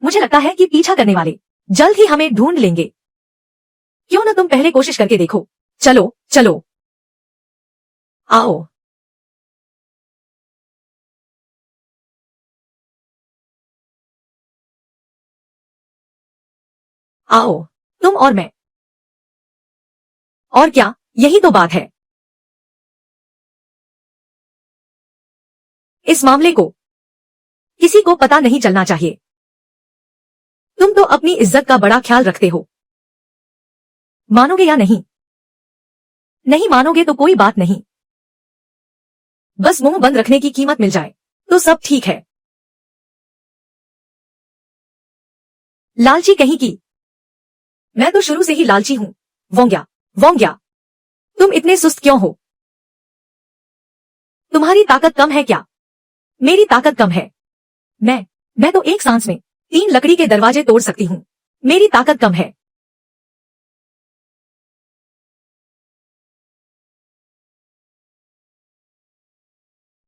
मुझे लगता है कि पीछा करने वाले जल्द ही हमें ढूंढ लेंगे। क्यों न तुम पहले कोशिश करके देखो। चलो चलो, आओ। आओ, तुम और मैं। और क्या, यही तो बात है। इस मामले को किसी को पता नहीं चलना चाहिए। तुम तो अपनी इज्जत का बड़ा ख्याल रखते हो। मानोगे या नहीं? नहीं मानोगे तो कोई बात नहीं। बस मुंह बंद रखने की कीमत मिल जाए तो सब ठीक है। लालची कहीं की। मैं तो शुरू से ही लालची हूं। वोंग्या, वोंग्या, तुम इतने सुस्त क्यों हो? तुम्हारी ताकत कम है क्या? मेरी ताकत कम है। मैं तो एक सांस में 3 लकड़ी के दरवाजे तोड़ सकती हूँ। मेरी ताकत कम है।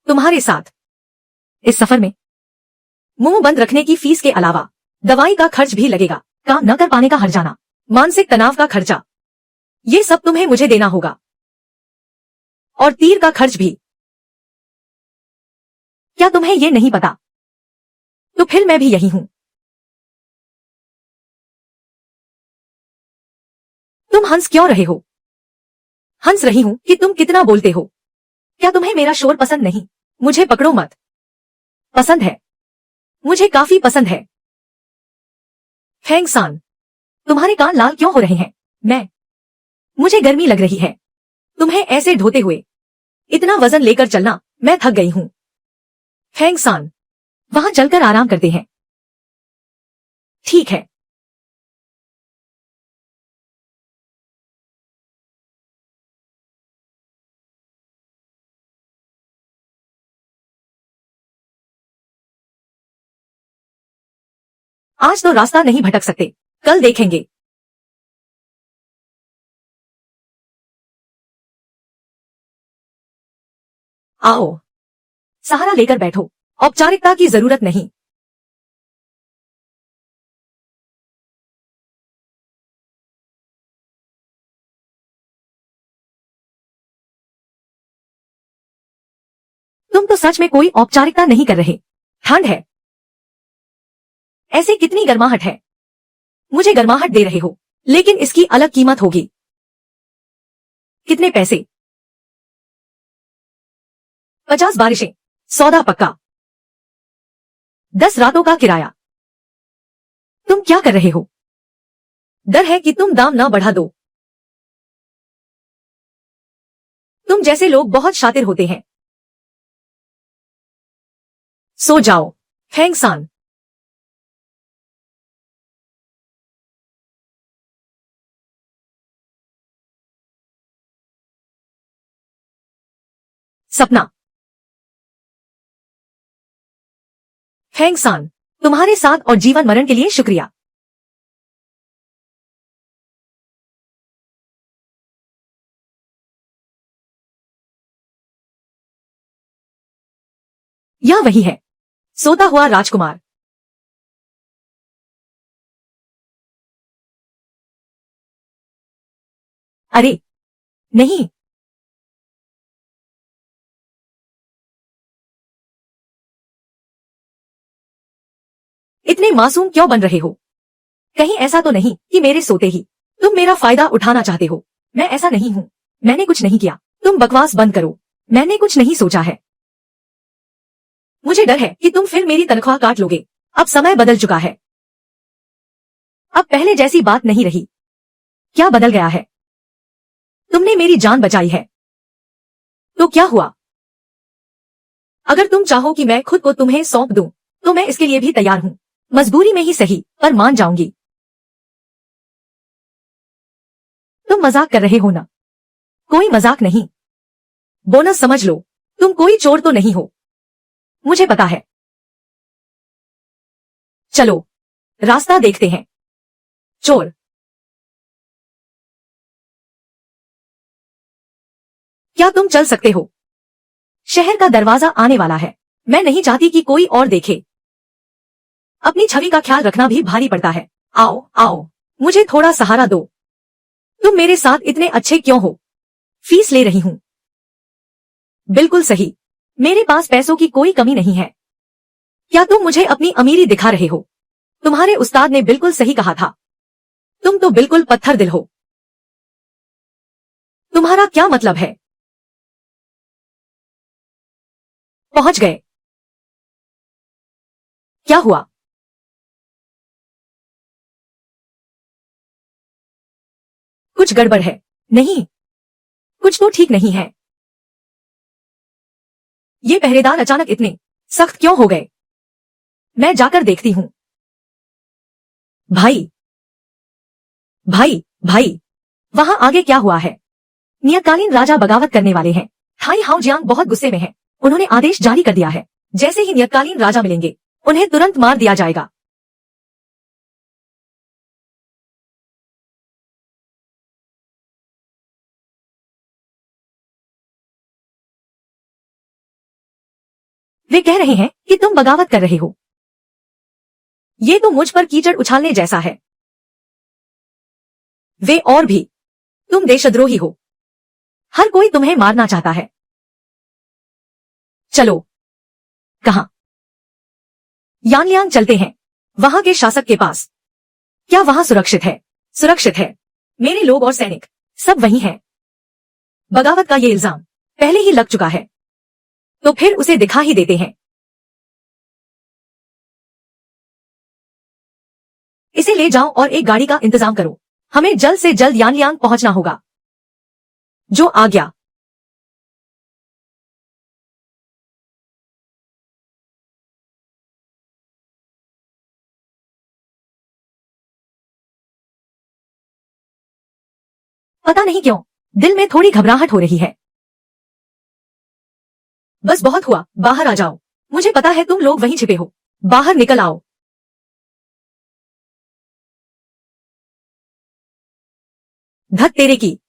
तुम्हारे साथ इस सफर में मुंह बंद रखने की फीस के अलावा दवाई का खर्च भी लगेगा। काम न कर पाने का हर्जाना, मानसिक तनाव का खर्चा, ये सब तुम्हें मुझे देना होगा। और तीर का खर्च भी। क्या तुम्हें ये नहीं पता? तो फिर मैं भी यही हूं। तुम हंस क्यों रहे हो? हंस रही हूं कि तुम कितना बोलते हो। क्या तुम्हें मेरा शोर पसंद नहीं? मुझे पकड़ो मत। पसंद है, मुझे काफी पसंद है। फेंग सान, तुम्हारे कान लाल क्यों हो रहे हैं? मुझे गर्मी लग रही है। तुम्हें ऐसे ढोते हुए इतना वजन लेकर चलना, मैं थक गई हूं। फेंग सान, वहां चलकर आराम करते हैं। ठीक है। आज तो रास्ता नहीं भटक सकते, कल देखेंगे। आओ। सहारा लेकर बैठो, औपचारिकता की जरूरत नहीं। तुम तो सच में कोई औपचारिकता नहीं कर रहे। ठंड है, ऐसे कितनी गर्माहट है। मुझे गर्माहट दे रहे हो, लेकिन इसकी अलग कीमत होगी। कितने पैसे? 50 बारिशें, सौदा पक्का। 10 रातों का किराया। तुम क्या कर रहे हो? डर है कि तुम दाम ना बढ़ा दो। तुम जैसे लोग बहुत शातिर होते हैं। सो जाओ, हैंग सान। सपना। हैंग सान, तुम्हारे साथ और जीवन मरण के लिए शुक्रिया। यह वही है, सोता हुआ राजकुमार। अरे नहीं, इतने मासूम क्यों बन रहे हो? कहीं ऐसा तो नहीं कि मेरे सोते ही तुम मेरा फायदा उठाना चाहते हो? मैं ऐसा नहीं हूं। मैंने कुछ नहीं किया। तुम बकवास बंद करो। मैंने कुछ नहीं सोचा है। मुझे डर है कि तुम फिर मेरी तनख्वाह काट लोगे। अब समय बदल चुका है। अब पहले जैसी बात नहीं रही। क्या बदल गया है? तुमने मेरी जान बचाई है। तो क्या हुआ? अगर तुम चाहो कि मैं खुद को तुम्हें सौंप दूं, तो मैं इसके लिए भी तैयार हूं। मजबूरी में ही सही, पर मान जाऊंगी। तुम मजाक कर रहे हो ना? कोई मजाक नहीं। बोनस समझ लो। तुम कोई चोर तो नहीं हो। मुझे पता है। चलो, रास्ता देखते हैं। चोर। क्या तुम चल सकते हो? शहर का दरवाजा आने वाला है। मैं नहीं चाहती कि कोई और देखे। अपनी छवि का ख्याल रखना भी भारी पड़ता है। आओ आओ, मुझे थोड़ा सहारा दो। तुम मेरे साथ इतने अच्छे क्यों हो? फीस ले रही हूं। बिल्कुल सही। मेरे पास पैसों की कोई कमी नहीं है। क्या तुम मुझे अपनी अमीरी दिखा रहे हो? तुम्हारे उस्ताद ने बिल्कुल सही कहा था। तुम तो बिल्कुल पत्थर दिल हो। तुम्हारा क्या मतलब है? पहुंच गए। क्या हुआ? कुछ गड़बड़ है। नहीं, कुछ तो ठीक नहीं है। ये पहरेदार अचानक इतने सख्त क्यों हो गए? मैं जाकर देखती हूँ। भाई भाई भाई, वहां आगे क्या हुआ है? नियतकालीन राजा बगावत करने वाले हैं। हाई हाउ बहुत गुस्से में है। उन्होंने आदेश जारी कर दिया है, जैसे ही नियतकालीन राजा मिलेंगे उन्हें तुरंत मार दिया जाएगा। वे कह रहे हैं कि तुम बगावत कर रहे हो। ये तो मुझ पर कीचड़ उछालने जैसा है। वे और भी। तुम देशद्रोही हो। हर कोई तुम्हें मारना चाहता है। चलो। कहां? यानलियांग चलते हैं, वहां के शासक के पास। क्या वहां सुरक्षित है? सुरक्षित है। मेरे लोग और सैनिक सब वही हैं। बगावत का ये इल्जाम पहले ही लग चुका है, तो फिर उसे दिखा ही देते हैं। इसे ले जाओ और एक गाड़ी का इंतजाम करो। हमें जल्द से जल्द यानलियांग पहुंचना होगा। जो आ गया। पता नहीं क्यों दिल में थोड़ी घबराहट हो रही है। बस बहुत हुआ, बाहर आ जाओ। मुझे पता है तुम लोग वहीं छिपे हो। बाहर निकल आओ। धत तेरे की।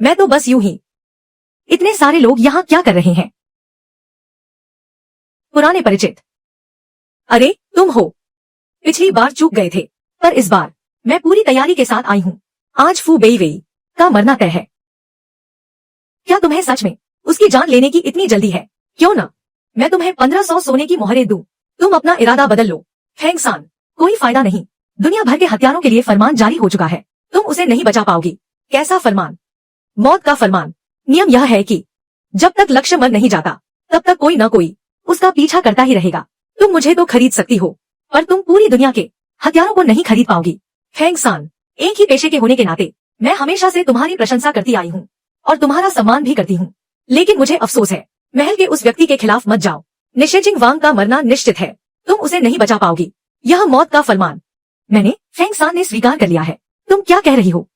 मैं तो बस यूं ही। इतने सारे लोग यहाँ क्या कर रहे हैं? पुराने परिचित। अरे तुम हो। पिछली बार चूक गए थे, पर इस बार मैं पूरी तैयारी के साथ आई हूँ। आज फू बेईवेई का मरना तय है। क्या तुम्हें सच में उसकी जान लेने की इतनी जल्दी है? क्यों ना मैं तुम्हें 1500 सोने की मोहरें दूं। तुम अपना इरादा बदल लो। फेंग सान, कोई फायदा नहीं। दुनिया भर के हत्यारों के लिए फरमान जारी हो चुका है। तुम उसे नहीं बचा पाओगी। कैसा फरमान? मौत का फरमान। नियम यह है कि जब तक लक्ष्य मर नहीं जाता, तब तक कोई न कोई उसका पीछा करता ही रहेगा। तुम मुझे तो खरीद सकती हो, पर तुम पूरी दुनिया के हथियारों को नहीं खरीद पाओगी। फेंग सान, एक ही पेशे के होने के नाते मैं हमेशा से तुम्हारी प्रशंसा करती आई हूँ और तुम्हारा सम्मान भी करती हूँ। लेकिन मुझे अफसोस है, महल के उस व्यक्ति के खिलाफ मत जाओ। निशेजिंग वांग का मरना निश्चित है। तुम उसे नहीं बचा पाओगी। यह मौत का फरमान फेंग सान ने स्वीकार कर लिया है। तुम क्या कह रही हो?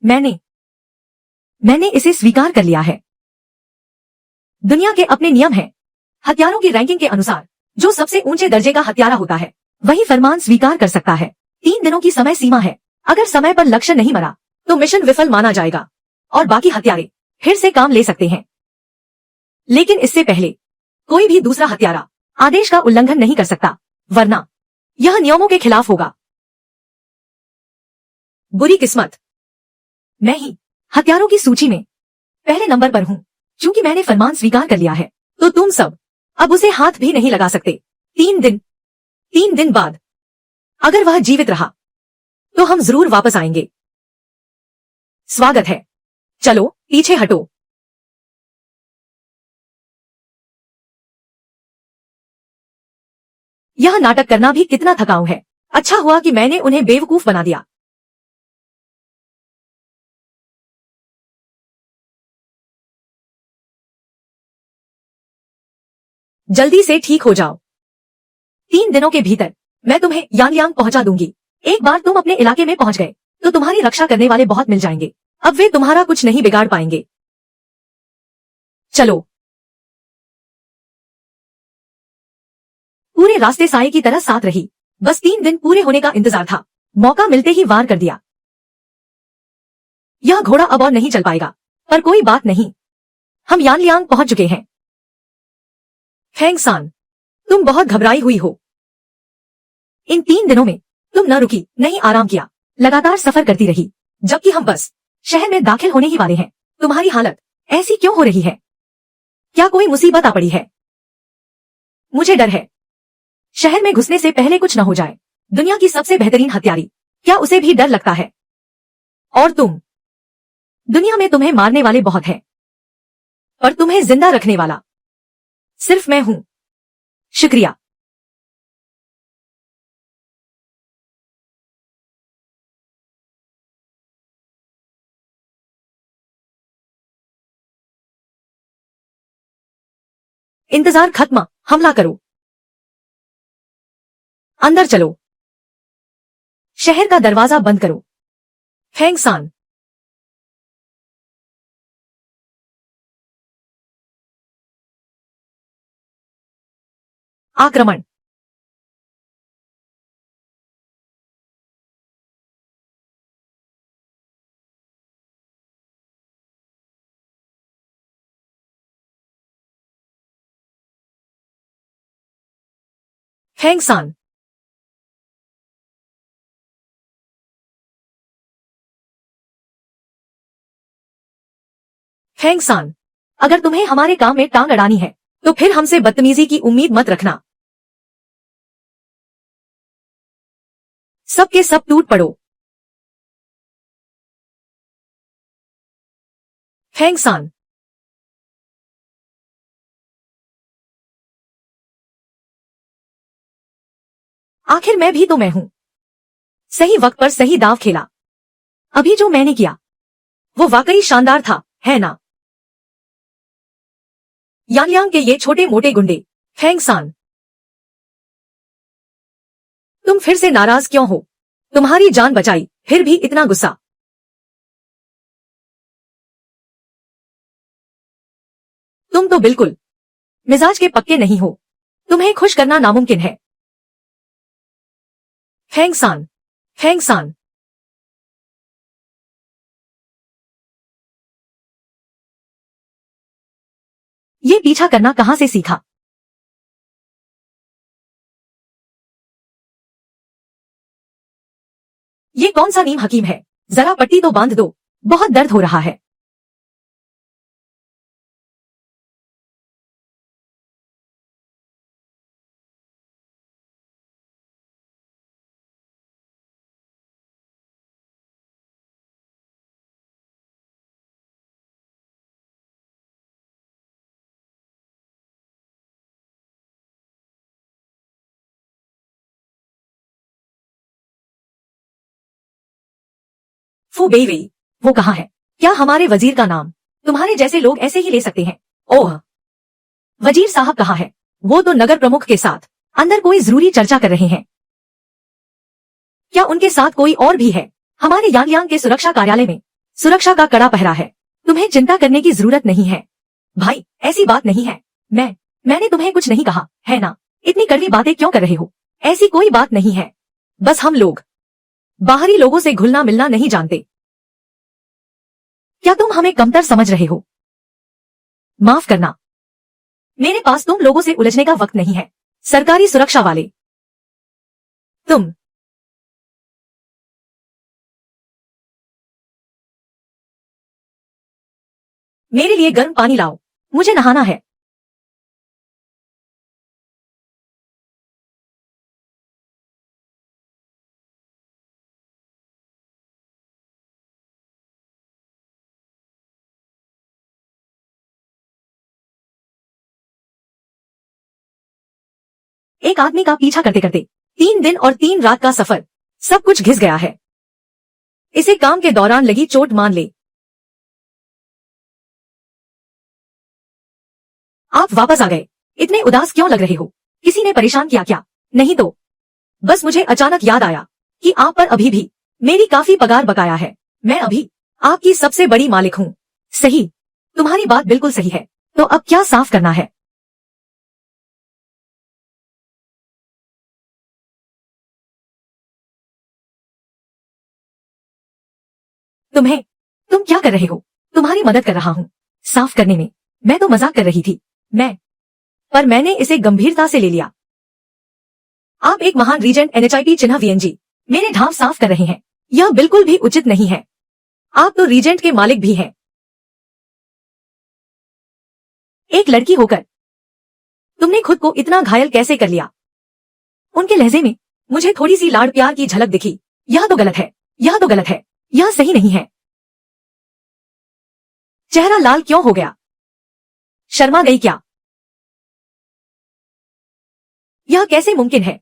मैंने इसे स्वीकार कर लिया है। दुनिया के अपने नियम हैं। हथियारों की रैंकिंग के अनुसार जो सबसे ऊंचे दर्जे का हत्यारा होता है, वही फरमान स्वीकार कर सकता है। 3 दिनों की समय सीमा है। अगर समय पर लक्ष्य नहीं मरा, तो मिशन विफल माना जाएगा और बाकी हत्यारे फिर से काम ले सकते हैं। लेकिन इससे पहले कोई भी दूसरा हत्यारा आदेश का उल्लंघन नहीं कर सकता, वरना यह नियमों के खिलाफ होगा। बुरी किस्मत, मैं ही हत्यारों की सूची में पहले नंबर पर हूँ। चूंकि मैंने फरमान स्वीकार कर लिया है, तो तुम सब अब उसे हाथ भी नहीं लगा सकते। 3 दिन बाद अगर वह जीवित रहा, तो हम जरूर वापस आएंगे। स्वागत है। चलो पीछे हटो। यह नाटक करना भी कितना थकाऊ है। अच्छा हुआ कि मैंने उन्हें बेवकूफ बना दिया। जल्दी से ठीक हो जाओ। 3 दिनों के भीतर मैं तुम्हें यांगयांग पहुंचा दूंगी। एक बार तुम अपने इलाके में पहुंच गए, तो तुम्हारी रक्षा करने वाले बहुत मिल जाएंगे। अब वे तुम्हारा कुछ नहीं बिगाड़ पाएंगे। चलो। पूरे रास्ते साए की तरह साथ रही। बस 3 दिन पूरे होने का इंतजार था। मौका मिलते ही वार कर दिया। यह घोड़ा अब और नहीं चल पाएगा, पर कोई बात नहीं। हम यानलियांग पहुंच चुके हैं। फेंग सान, तुम बहुत घबराई हुई हो। इन 3 दिनों में तुम न रुकी, नहीं आराम किया, लगातार सफर करती रही। जबकि हम बस शहर में दाखिल होने ही वाले हैं। तुम्हारी हालत ऐसी क्यों हो रही है? क्या कोई मुसीबत आ पड़ी है? मुझे डर है शहर में घुसने से पहले कुछ न हो जाए। दुनिया की सबसे बेहतरीन हत्यारी, क्या उसे भी डर लगता है? और तुम, दुनिया में तुम्हें मारने वाले बहुत हैं, और तुम्हें जिंदा रखने वाला सिर्फ मैं हूं। शुक्रिया। इंतजार खत्म, हमला करो। अंदर चलो। शहर का दरवाजा बंद करो। फेंग सान, आक्रमण। फेंग सान, फेंग सान, अगर तुम्हें हमारे काम में टांग अड़ानी है, तो फिर हमसे बदतमीजी की उम्मीद मत रखना। सब के सब टूट पड़ो। फेंग सान, आखिर मैं भी तो मैं हूं। सही वक्त पर सही दाव खेला। अभी जो मैंने किया, वो वाकई शानदार था, है ना? यांगयांग के ये छोटे मोटे गुंडे। फेंग सान, तुम फिर से नाराज क्यों हो? तुम्हारी जान बचाई, फिर भी इतना गुस्सा? तुम तो बिल्कुल मिजाज के पक्के नहीं हो। तुम्हें खुश करना नामुमकिन है। फेंग सान, फेंग सान, ये पीछा करना कहां से सीखा? ये कौन सा नीम हकीम है, जरा पट्टी तो बांध दो, बहुत दर्द हो रहा है। फू बेई, वो कहाँ है? क्या हमारे वजीर का नाम तुम्हारे जैसे लोग ऐसे ही ले सकते हैं? ओह, वजीर साहब कहाँ है? वो तो नगर प्रमुख के साथ अंदर कोई जरूरी चर्चा कर रहे हैं। क्या उनके साथ कोई और भी है? हमारे यांग के सुरक्षा कार्यालय में सुरक्षा का कड़ा पहरा है, तुम्हें चिंता करने की जरूरत नहीं है। भाई, ऐसी बात नहीं है। मैंने तुम्हें कुछ नहीं कहा है ना? इतनी कड़वी बातें क्यों कर रहे हो? ऐसी कोई बात नहीं है, बस हम लोग बाहरी लोगों से घुलना मिलना नहीं जानते। क्या तुम हमें कमतर समझ रहे हो? माफ करना, मेरे पास तुम लोगों से उलझने का वक्त नहीं है। सरकारी सुरक्षा वाले, तुम मेरे लिए गर्म पानी लाओ, मुझे नहाना है। एक आदमी का पीछा करते करते 3 दिन और 3 रात का सफर, सब कुछ घिस गया है। इसे काम के दौरान लगी चोट मान ले। आप वापस आ गए, इतने उदास क्यों लग रहे हो? किसी ने परेशान किया क्या? नहीं तो बस मुझे अचानक याद आया कि आप पर अभी भी मेरी काफी पगार बकाया है। मैं अभी आपकी सबसे बड़ी मालिक हूँ। सही, तुम्हारी बात बिल्कुल सही है। तो अब क्या साफ करना है? तुम क्या कर रहे हो? तुम्हारी मदद कर रहा हूँ साफ करने में। मैं तो मजाक कर रही थी। पर मैंने इसे गंभीरता से ले लिया। आप एक महान रीजेंट NHIP चिन्ह VNG मेरे ढांव साफ कर रहे हैं। यह बिल्कुल भी उचित नहीं है। आप तो रीजेंट के मालिक भी हैं। एक लड़की होकर तुमने खुद को इतना घायल कैसे कर लिया? उनके लहजे में मुझे थोड़ी सी लाड़ प्यार की झलक दिखी। यह तो गलत है, यह तो गलत है, यह सही नहीं है। चेहरा लाल क्यों हो गया? शर्मा गई क्या? यह कैसे मुमकिन है?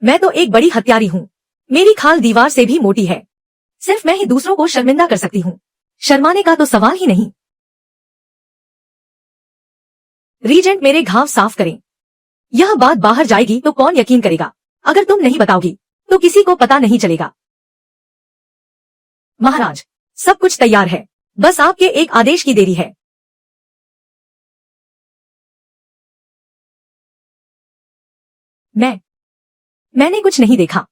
मैं तो एक बड़ी हत्यारी हूँ। मेरी खाल दीवार से भी मोटी है। सिर्फ मैं ही दूसरों को शर्मिंदा कर सकती हूँ। शर्माने का तो सवाल ही नहीं। रीजेंट मेरे घाव साफ करें। यह बात बाहर जाएगी तो कौन यकीन करेगा? अगर तुम नहीं बताओगी तो किसी को पता नहीं चलेगा। महाराज, सब कुछ तैयार है, बस आपके एक आदेश की देरी है। मैंने कुछ नहीं देखा।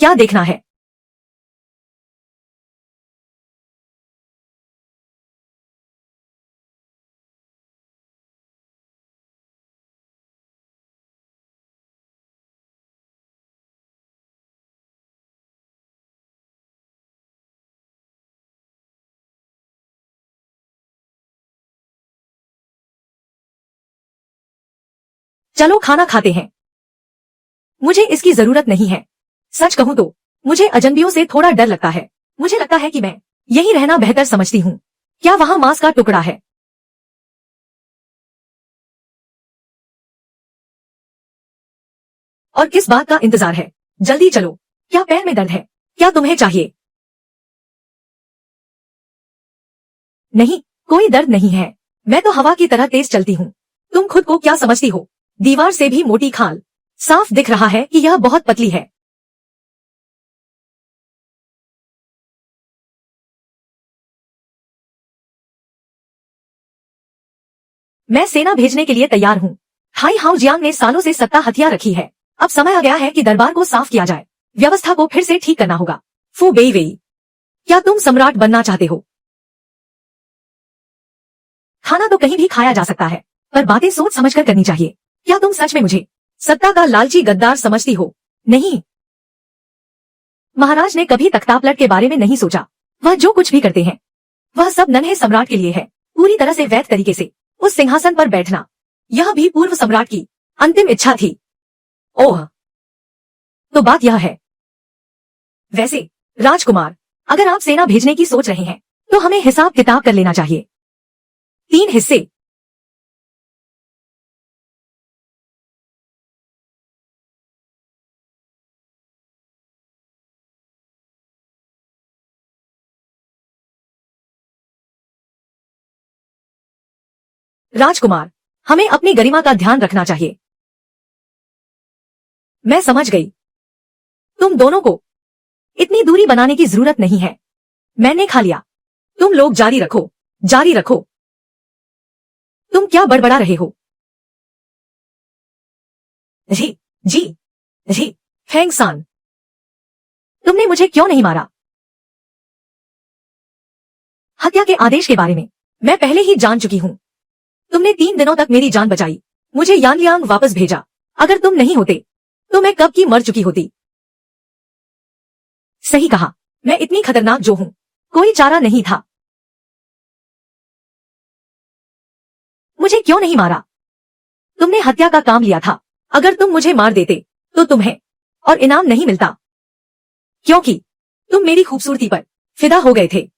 क्या देखना है? चलो खाना खाते हैं। मुझे इसकी जरूरत नहीं है। सच कहूं तो मुझे अजनबियों से थोड़ा डर लगता है। मुझे लगता है कि मैं यही रहना बेहतर समझती हूँ। क्या वहाँ मांस का टुकड़ा है? और किस बात का इंतजार है? जल्दी चलो। क्या पैर में दर्द है? क्या तुम्हें चाहिए? नहीं, कोई दर्द नहीं है। मैं तो हवा की तरह तेज चलती हूँ। तुम खुद को क्या समझती हो? दीवार से भी मोटी खाल। साफ दिख रहा है कि यह बहुत पतली है। मैं सेना भेजने के लिए तैयार हूँ। हाई हाउ जियांग ने सालों से सत्ता हथिया रखी है। अब समय आ गया है कि दरबार को साफ किया जाए। व्यवस्था को फिर से ठीक करना होगा। फू बेई वेई, क्या तुम सम्राट बनना चाहते हो? खाना तो कहीं भी खाया जा सकता है, पर बातें सोच समझकर करनी चाहिए। क्या तुम सच में मुझे सत्ता का लालची गद्दार समझती हो? नहीं, महाराज ने कभी तख्तापलट के बारे में नहीं सोचा। वह जो कुछ भी करते हैं वह सब नन्हे सम्राट के लिए है। पूरी तरह से वैध तरीके से उस सिंहासन पर बैठना, यह भी पूर्व सम्राट की अंतिम इच्छा थी। ओह, तो बात यह है। वैसे राजकुमार, अगर आप सेना भेजने की सोच रहे हैं तो हमें हिसाब किताब कर लेना चाहिए। 3 हिस्से। राजकुमार, हमें अपनी गरिमा का ध्यान रखना चाहिए। मैं समझ गई। तुम दोनों को इतनी दूरी बनाने की जरूरत नहीं है। मैंने खा लिया। तुम लोग जारी रखो, जारी रखो। तुम क्या बड़बड़ा रहे हो? जी, जी, जी, फेंग सान, तुमने मुझे क्यों नहीं मारा? हत्या के आदेश के बारे में मैं पहले ही जान चुकी हूं। तुमने 3 दिनों तक मेरी जान बचाई, मुझे यानलियांग वापस भेजा। अगर तुम नहीं होते तो मैं कब की मर चुकी होती। सही कहा, मैं इतनी खतरनाक जो हूं, कोई चारा नहीं था। मुझे क्यों नहीं मारा? तुमने हत्या का काम लिया था। अगर तुम मुझे मार देते तो तुम्हें और इनाम नहीं मिलता, क्योंकि तुम मेरी खूबसूरती पर फिदा हो गए थे।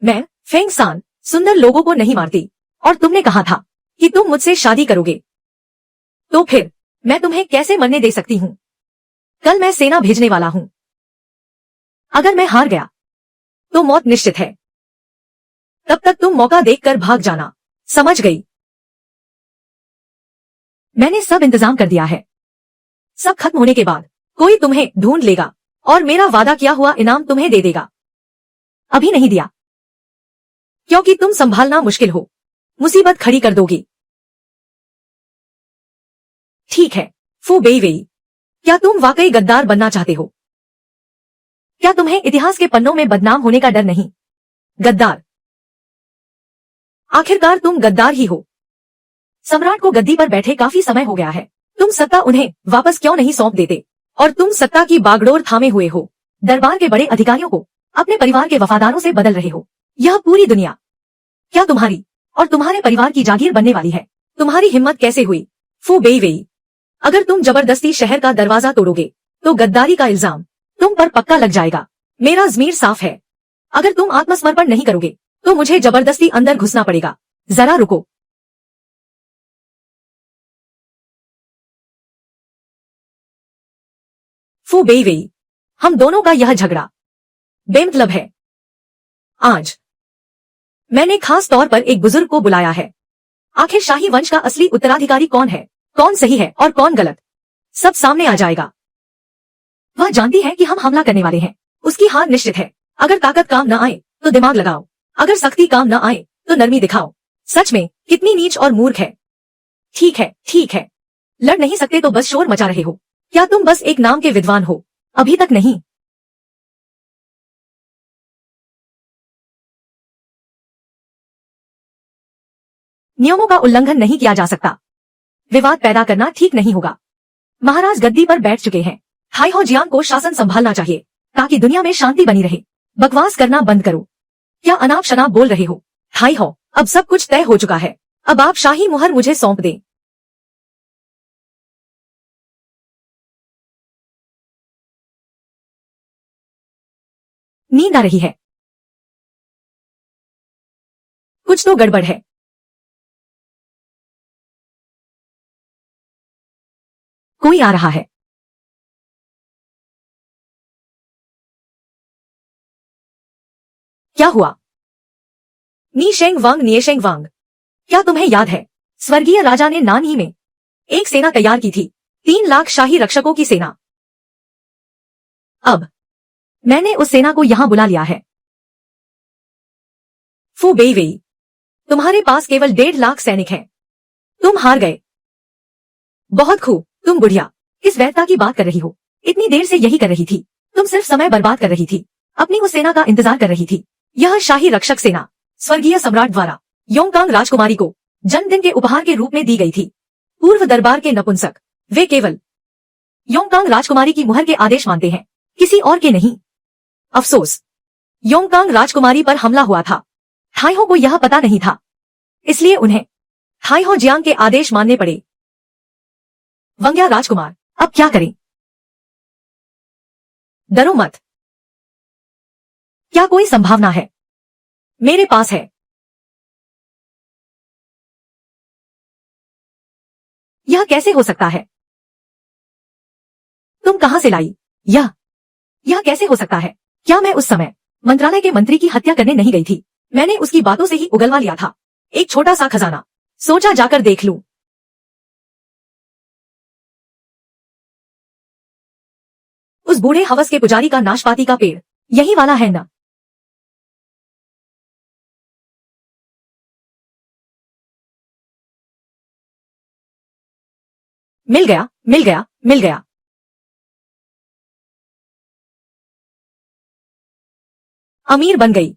मैं फेंग सान सुंदर लोगों को नहीं मारती, और तुमने कहा था कि तुम मुझसे शादी करोगे। तो फिर मैं तुम्हें कैसे मरने दे सकती हूँ? कल मैं सेना भेजने वाला हूँ। अगर मैं हार गया तो मौत निश्चित है। तब तक तुम मौका देखकर भाग जाना, समझ गई? मैंने सब इंतजाम कर दिया है। सब खत्म होने के बाद कोई तुम्हें ढूंढ लेगा और मेरा वादा किया हुआ इनाम तुम्हें दे देगा। अभी नहीं दिया क्योंकि तुम संभालना मुश्किल हो, मुसीबत खड़ी कर दोगी। ठीक है फू बेईवेई, क्या तुम वाकई गद्दार बनना चाहते हो? क्या तुम्हें इतिहास के पन्नों में बदनाम होने का डर नहीं? गद्दार, आखिरकार तुम गद्दार ही हो। सम्राट को गद्दी पर बैठे काफी समय हो गया है। तुम सत्ता उन्हें वापस क्यों नहीं सौंप देते? और तुम सत्ता की बागडोर थामे हुए हो, दरबार के बड़े अधिकारियों को अपने परिवार के वफादारों से बदल रहे हो। यह पूरी दुनिया क्या तुम्हारी और तुम्हारे परिवार की जागीर बनने वाली है? तुम्हारी हिम्मत कैसे हुई फू बेईवेई? अगर तुम जबरदस्ती शहर का दरवाजा तोड़ोगे तो गद्दारी का इल्जाम तुम पर पक्का लग जाएगा। मेरा ज़मीर साफ है। अगर तुम आत्मसमर्पण नहीं करोगे तो मुझे जबरदस्ती अंदर घुसना पड़ेगा। जरा रुको। फू बेईवेई, हम दोनों का यह झगड़ा बेमतलब है। आज मैंने खास तौर पर एक बुजुर्ग को बुलाया है। आखिर शाही वंश का असली उत्तराधिकारी कौन है, कौन सही है और कौन गलत, सब सामने आ जाएगा। वह जानती है कि हम हमला करने वाले हैं। उसकी हार निश्चित है। अगर ताकत काम न आए तो दिमाग लगाओ, अगर सख्ती काम न आए तो नरमी दिखाओ। सच में कितनी नीच और मूर्ख है। ठीक है, ठीक है, लड़ नहीं सकते तो बस शोर मचा रहे हो। क्या तुम बस एक नाम के विद्वान हो? अभी तक नहीं। नियमों का उल्लंघन नहीं किया जा सकता। विवाद पैदा करना ठीक नहीं होगा। महाराज गद्दी पर बैठ चुके हैं। हाई हो जियांग को शासन संभालना चाहिए ताकि दुनिया में शांति बनी रहे। बकवास करना बंद करो। क्या अनाप शनाप बोल रहे हो? हाई हो, अब सब कुछ तय हो चुका है। अब आप शाही मुहर मुझे सौंप दें। नींद आ रही है। कुछ तो गड़बड़ है। कोई आ रहा है। क्या हुआ? नीशेंग वांग, नियेशेंग वांग, क्या तुम्हें याद है स्वर्गीय राजा ने नानही में एक सेना तैयार की थी, 3 लाख शाही रक्षकों की सेना। अब मैंने उस सेना को यहां बुला लिया है। फू बेईवेई, तुम्हारे पास केवल 1.5 लाख सैनिक हैं। तुम हार गए। बहुत खूब, तुम बुढ़िया किस वैधता की बात कर रही हो? इतनी देर से यही कर रही थी। तुम सिर्फ समय बर्बाद कर रही थी, अपनी उस सेना का इंतजार कर रही थी। यह शाही रक्षक सेना स्वर्गीय सम्राट द्वारा योंगकांग राजकुमारी को जन्मदिन के उपहार के रूप में दी गई थी। पूर्व दरबार के नपुंसक, वे केवल योंगकांग राजकुमारी की मुहर के आदेश मानते हैं, किसी और के नहीं। अफसोस, योंगकांग राजकुमारी पर हमला हुआ था। थाईहो को यह पता नहीं था, इसलिए उन्हें थाईहो जियांग के आदेश मानने पड़े। वंग्या राजकुमार, अब क्या करें? डरो मत। क्या कोई संभावना है? मेरे पास है। यह कैसे हो सकता है? तुम कहां से लाई? यह कैसे हो सकता है? क्या मैं उस समय मंत्रालय के मंत्री की हत्या करने नहीं गई थी? मैंने उसकी बातों से ही उगलवा लिया था। एक छोटा सा खजाना, सोचा जाकर देख लूं। उस बूढ़े हवस के पुजारी का नाशपाती का पेड़ यही वाला है ना? मिल गया, मिल गया, मिल गया। अमीर बन गई।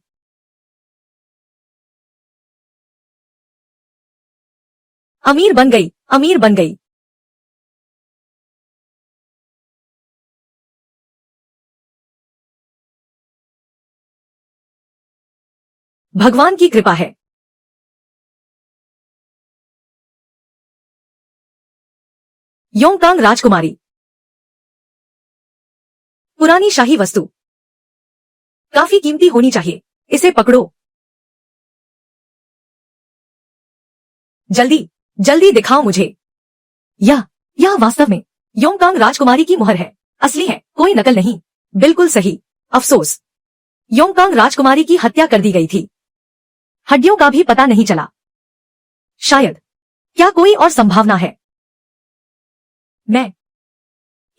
अमीर बन गई, अमीर बन गई। भगवान की कृपा है। योंगकांग राजकुमारी, पुरानी शाही वस्तु, काफी कीमती होनी चाहिए। इसे पकड़ो। जल्दी, जल्दी दिखाओ मुझे। यह वास्तव में योंगकांग राजकुमारी की मुहर है। असली है, कोई नकल नहीं। बिल्कुल सही। अफसोस, योंगकांग राजकुमारी की हत्या कर दी गई थी। हड्डियों का भी पता नहीं चला। शायद, क्या कोई और संभावना है? मैं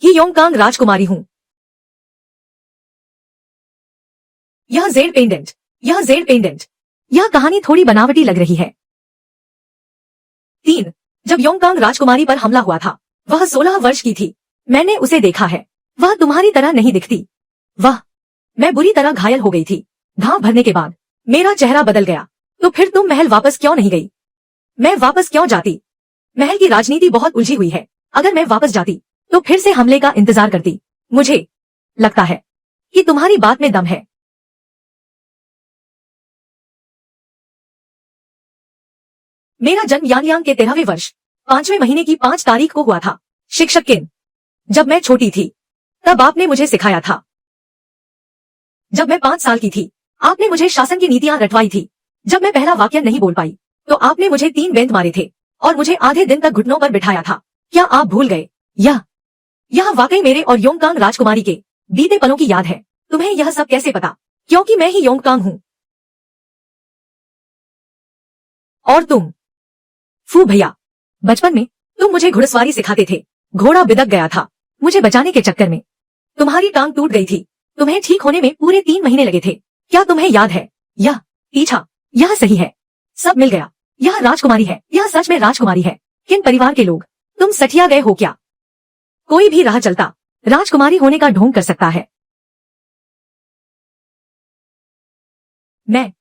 ही योंगकांग राजकुमारी हूं। यह जेड पेंडेंट, यह जेड पेंडेंट। यह कहानी थोड़ी बनावटी लग रही है। 3. जब योंगकांग राजकुमारी पर हमला हुआ था, वह 16 वर्ष की थी। मैंने उसे देखा है। वह तुम्हारी तरह नहीं दिखती। मैं बुरी तरह घायल हो गई थी। घाव भरने के बाद मेरा चेहरा बदल गया। तो फिर तुम महल वापस क्यों नहीं गई? मैं वापस क्यों जाती? महल की राजनीति बहुत उलझी हुई है। अगर मैं वापस जाती तो फिर से हमले का इंतजार करती। मुझे लगता है कि तुम्हारी बात में दम है। मेरा जन्म यानयांग के 13वें वर्ष 5वें महीने की 5 तारीख को हुआ था। शिक्षक किन, जब मैं छोटी थी तब आपने मुझे सिखाया था। जब मैं 5 साल की थी आपने मुझे शासन की नीतियां रटवाई थी। जब मैं पहला वाक्य नहीं बोल पाई तो आपने मुझे 3 बेंत मारे थे और मुझे आधे दिन तक घुटनों पर बिठाया था। क्या आप भूल गए? यह वाकई मेरे और योंगकांग राजकुमारी के बीते पलों की याद है। तुम्हें यह सब कैसे पता? क्योंकि मैं ही योंगकांग हूँ। और तुम? फू भैया, बचपन में तुम मुझे घुड़सवारी सिखाते थे। घोड़ा बिदक गया था। मुझे बचाने के चक्कर में तुम्हारी टांग टूट गई थी। तुम्हें ठीक होने में पूरे 3 महीने लगे थे। क्या तुम्हें याद है? यह पीछा, यह सही है। सब मिल गया। यह राजकुमारी है। यह सच में राजकुमारी है। किन परिवार के लोग? तुम सठिया गए हो क्या? कोई भी राह चलता राजकुमारी होने का ढोंग कर सकता है। मैं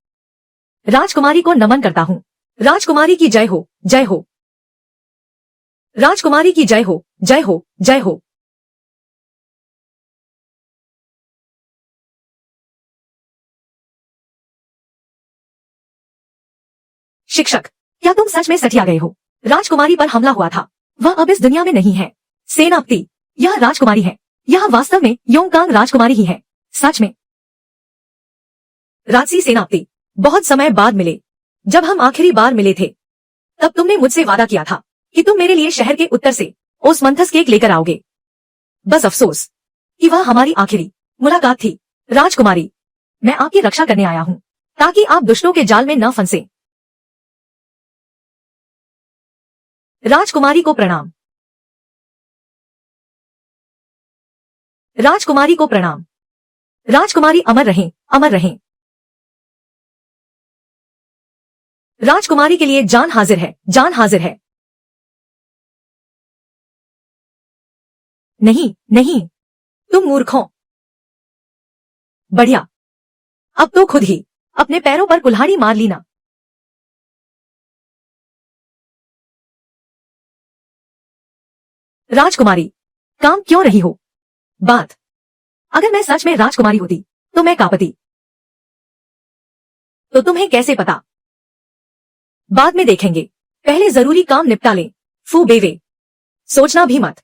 राजकुमारी को नमन करता हूँ। राजकुमारी की जय हो, जय हो। राजकुमारी की जय हो, जय हो, जय हो। शिक्षक, क्या तुम सच में सठिया गए हो? राजकुमारी पर हमला हुआ था। वह अब इस दुनिया में नहीं है। सेनापति, यह राजकुमारी है। यह वास्तव में योंगकांग राजकुमारी ही है। सच में। राजसी सेनापति, बहुत समय बाद मिले। जब हम आखिरी बार मिले थे तब तुमने मुझसे वादा किया था कि तुम मेरे लिए शहर के उत्तर से ओसमंथस केक लेकर आओगे। बस अफसोस कि वह हमारी आखिरी मुलाकात थी। राजकुमारी, मैं आपकी रक्षा करने आया हूँ ताकि आप दुष्टों के जाल में न फंसे। राजकुमारी को प्रणाम। राजकुमारी को प्रणाम। राजकुमारी अमर रहें, अमर रहें। राजकुमारी के लिए जान हाजिर है, जान हाजिर है। नहीं, नहीं, तुम मूर्ख हो। बढ़िया, अब तो खुद ही अपने पैरों पर कुल्हाड़ी मार ली ना। राजकुमारी, काम क्यों रही हो? बात, अगर मैं सच में राजकुमारी होती तो मैं कापति। तो तुम्हें कैसे पता? बाद में देखेंगे, पहले जरूरी काम निपटा लें। फू बेवे, सोचना भी मत।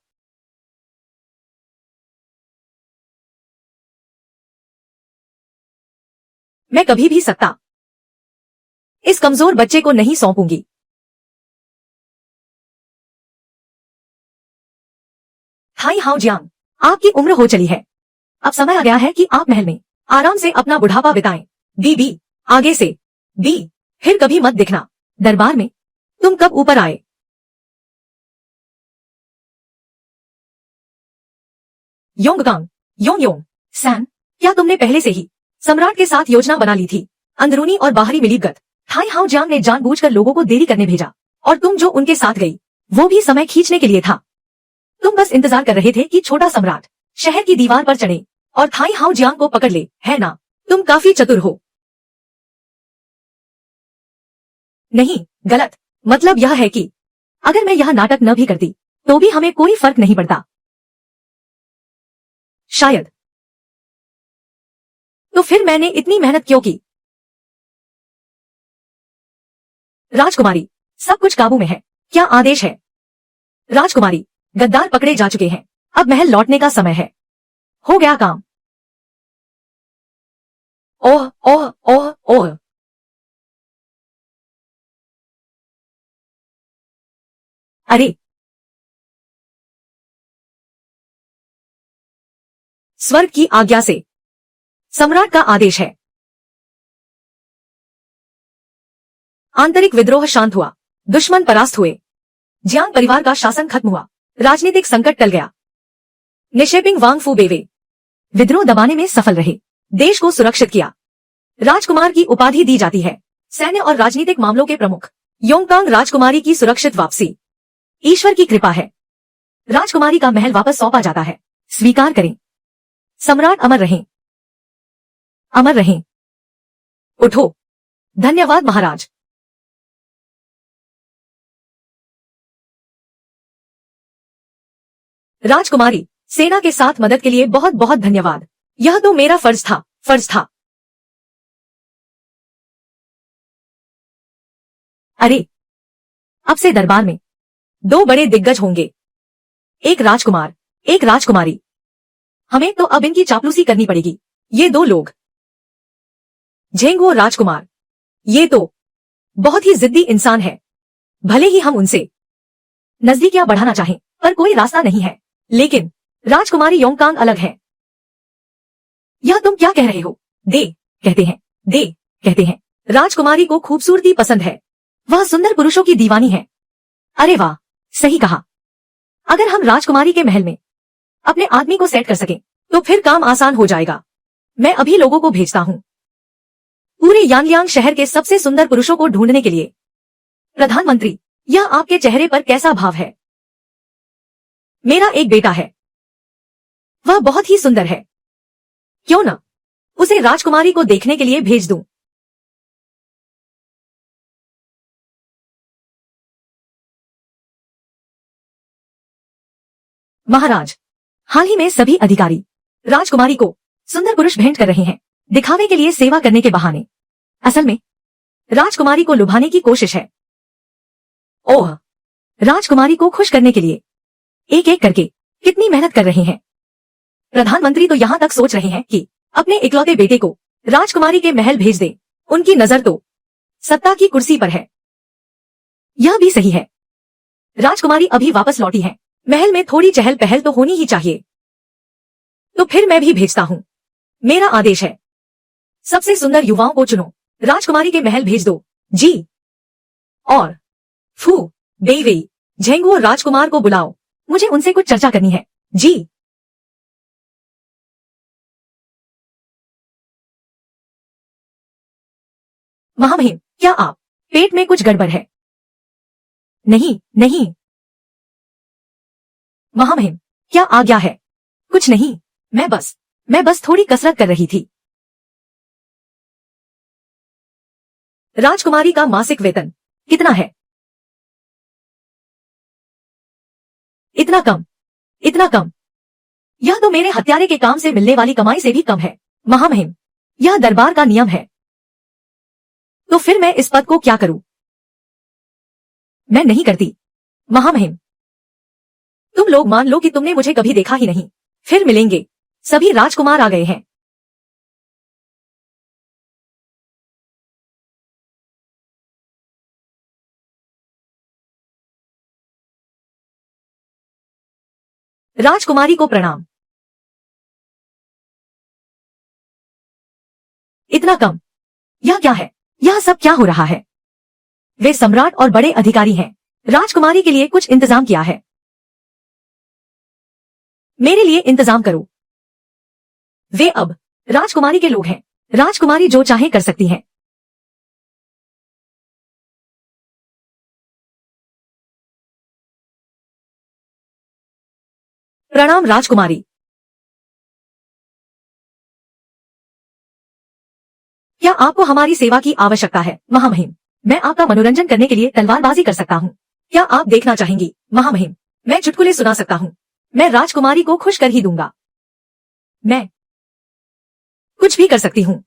मैं कभी भी सत्ता इस कमजोर बच्चे को नहीं सौंपूंगी। हाई हाउ जियांग, आपकी उम्र हो चली है। अब समय आ गया है कि आप महल में आराम से अपना बुढ़ापा बिताएं। बी आगे से बी, फिर कभी मत दिखना दरबार में। तुम कब ऊपर आए? योंगकांग, योंग सैन, क्या तुमने पहले से ही सम्राट के साथ योजना बना ली थी? अंदरूनी और बाहरी मिलीभगत। हाई हाउ जियांग ने जानबूझकर लोगों को देरी करने भेजा, और तुम जो उनके साथ गई वो भी समय खींचने के लिए था। तुम बस इंतजार कर रहे थे कि छोटा सम्राट शहर की दीवार पर चढ़े और थाई हाउ जियांग को पकड़ ले, है ना? तुम काफी चतुर हो। नहीं, गलत। मतलब यह है कि अगर मैं यह नाटक न भी करती तो भी हमें कोई फर्क नहीं पड़ता। शायद। तो फिर मैंने इतनी मेहनत क्यों की? राजकुमारी, सब कुछ काबू में है। क्या आदेश है? राजकुमारी, गद्दार पकड़े जा चुके हैं। अब महल लौटने का समय है। हो गया काम। ओह ओह ओह ओह। अरे, स्वर्ग की आज्ञा से सम्राट का आदेश है। आंतरिक विद्रोह शांत हुआ, दुश्मन परास्त हुए, जियांग परिवार का शासन खत्म हुआ, राजनीतिक संकट टल गया। निशेपिंग वांगफू बेवे विद्रोह दबाने में सफल रहे, देश को सुरक्षित किया, राजकुमार की उपाधि दी जाती है। सैन्य और राजनीतिक मामलों के प्रमुख योंगकांग राजकुमारी की सुरक्षित वापसी ईश्वर की कृपा है। राजकुमारी का महल वापस सौंपा जाता है। स्वीकार करें। सम्राट अमर रहें, अमर रहें। उठो। धन्यवाद महाराज। राजकुमारी, सेना के साथ मदद के लिए बहुत बहुत धन्यवाद। यह तो मेरा फर्ज था, फर्ज था। अरे, अब से दरबार में 2 बड़े दिग्गज होंगे, एक राजकुमार, एक राजकुमारी। हमें तो अब इनकी चापलूसी करनी पड़ेगी। ये 2 लोग, झेंगुओ राजकुमार, ये तो बहुत ही जिद्दी इंसान है। भले ही हम उनसे नजदीकियां बढ़ाना चाहें, पर कोई रास्ता नहीं है। लेकिन राजकुमारी योंगकांग अलग है। यह तुम क्या कह रहे हो? दे कहते हैं, दे कहते हैं। राजकुमारी को खूबसूरती पसंद है, वह सुंदर पुरुषों की दीवानी है। अरे वाह, सही कहा। अगर हम राजकुमारी के महल में अपने आदमी को सेट कर सकें, तो फिर काम आसान हो जाएगा। मैं अभी लोगों को भेजता हूँ पूरे यांगलियांग शहर के सबसे सुंदर पुरुषों को ढूंढने के लिए। प्रधानमंत्री, यह आपके चेहरे पर कैसा भाव है? मेरा एक बेटा है, वह बहुत ही सुंदर है। क्यों न उसे राजकुमारी को देखने के लिए भेज दूं? महाराज, हाल ही में सभी अधिकारी राजकुमारी को सुंदर पुरुष भेंट कर रहे हैं, दिखावे के लिए, सेवा करने के बहाने। असल में राजकुमारी को लुभाने की कोशिश है। ओह, राजकुमारी को खुश करने के लिए एक एक करके कितनी मेहनत कर रहे हैं। प्रधानमंत्री तो यहाँ तक सोच रहे हैं कि अपने इकलौते बेटे को राजकुमारी के महल भेज दें। उनकी नजर तो सत्ता की कुर्सी पर है। यह भी सही है। राजकुमारी अभी वापस लौटी है, महल में थोड़ी चहल पहल तो होनी ही चाहिए। तो फिर मैं भी भेजता हूँ। मेरा आदेश है, सबसे सुंदर युवाओं को चुनो, राजकुमारी के महल भेज दो। जी। और फू बेइवेई, झेंगुओ राजकुमार को बुलाओ, मुझे उनसे कुछ चर्चा करनी है। जी। महामहिम, क्या आप पेट में कुछ गड़बड़ है? नहीं नहीं महामहिम, क्या आज्ञा है? कुछ नहीं, मैं बस थोड़ी कसरत कर रही थी। राजकुमारी का मासिक वेतन कितना है? इतना कम, इतना कम। यह तो मेरे हत्यारे के काम से मिलने वाली कमाई से भी कम है। महामहिम, यह दरबार का नियम है। तो फिर मैं इस पद को क्या करूं? मैं नहीं करती। महामहिम, तुम लोग मान लो कि तुमने मुझे कभी देखा ही नहीं। फिर मिलेंगे। सभी राजकुमार आ गए हैं। राजकुमारी को प्रणाम। इतना कम? यह क्या है? यह सब क्या हो रहा है? वे सम्राट और बड़े अधिकारी हैं। राजकुमारी के लिए कुछ इंतजाम किया है। मेरे लिए इंतजाम करो। वे अब राजकुमारी के लोग हैं। राजकुमारी जो चाहे कर सकती हैं। प्रणाम राजकुमारी। क्या आपको हमारी सेवा की आवश्यकता है? महामहिम, मैं आपका मनोरंजन करने के लिए तलवारबाजी कर सकता हूँ। क्या आप देखना चाहेंगी? महामहिम, मैं चुटकुले सुना सकता हूँ। मैं राजकुमारी को खुश कर ही दूंगा। मैं कुछ भी कर सकती हूँ।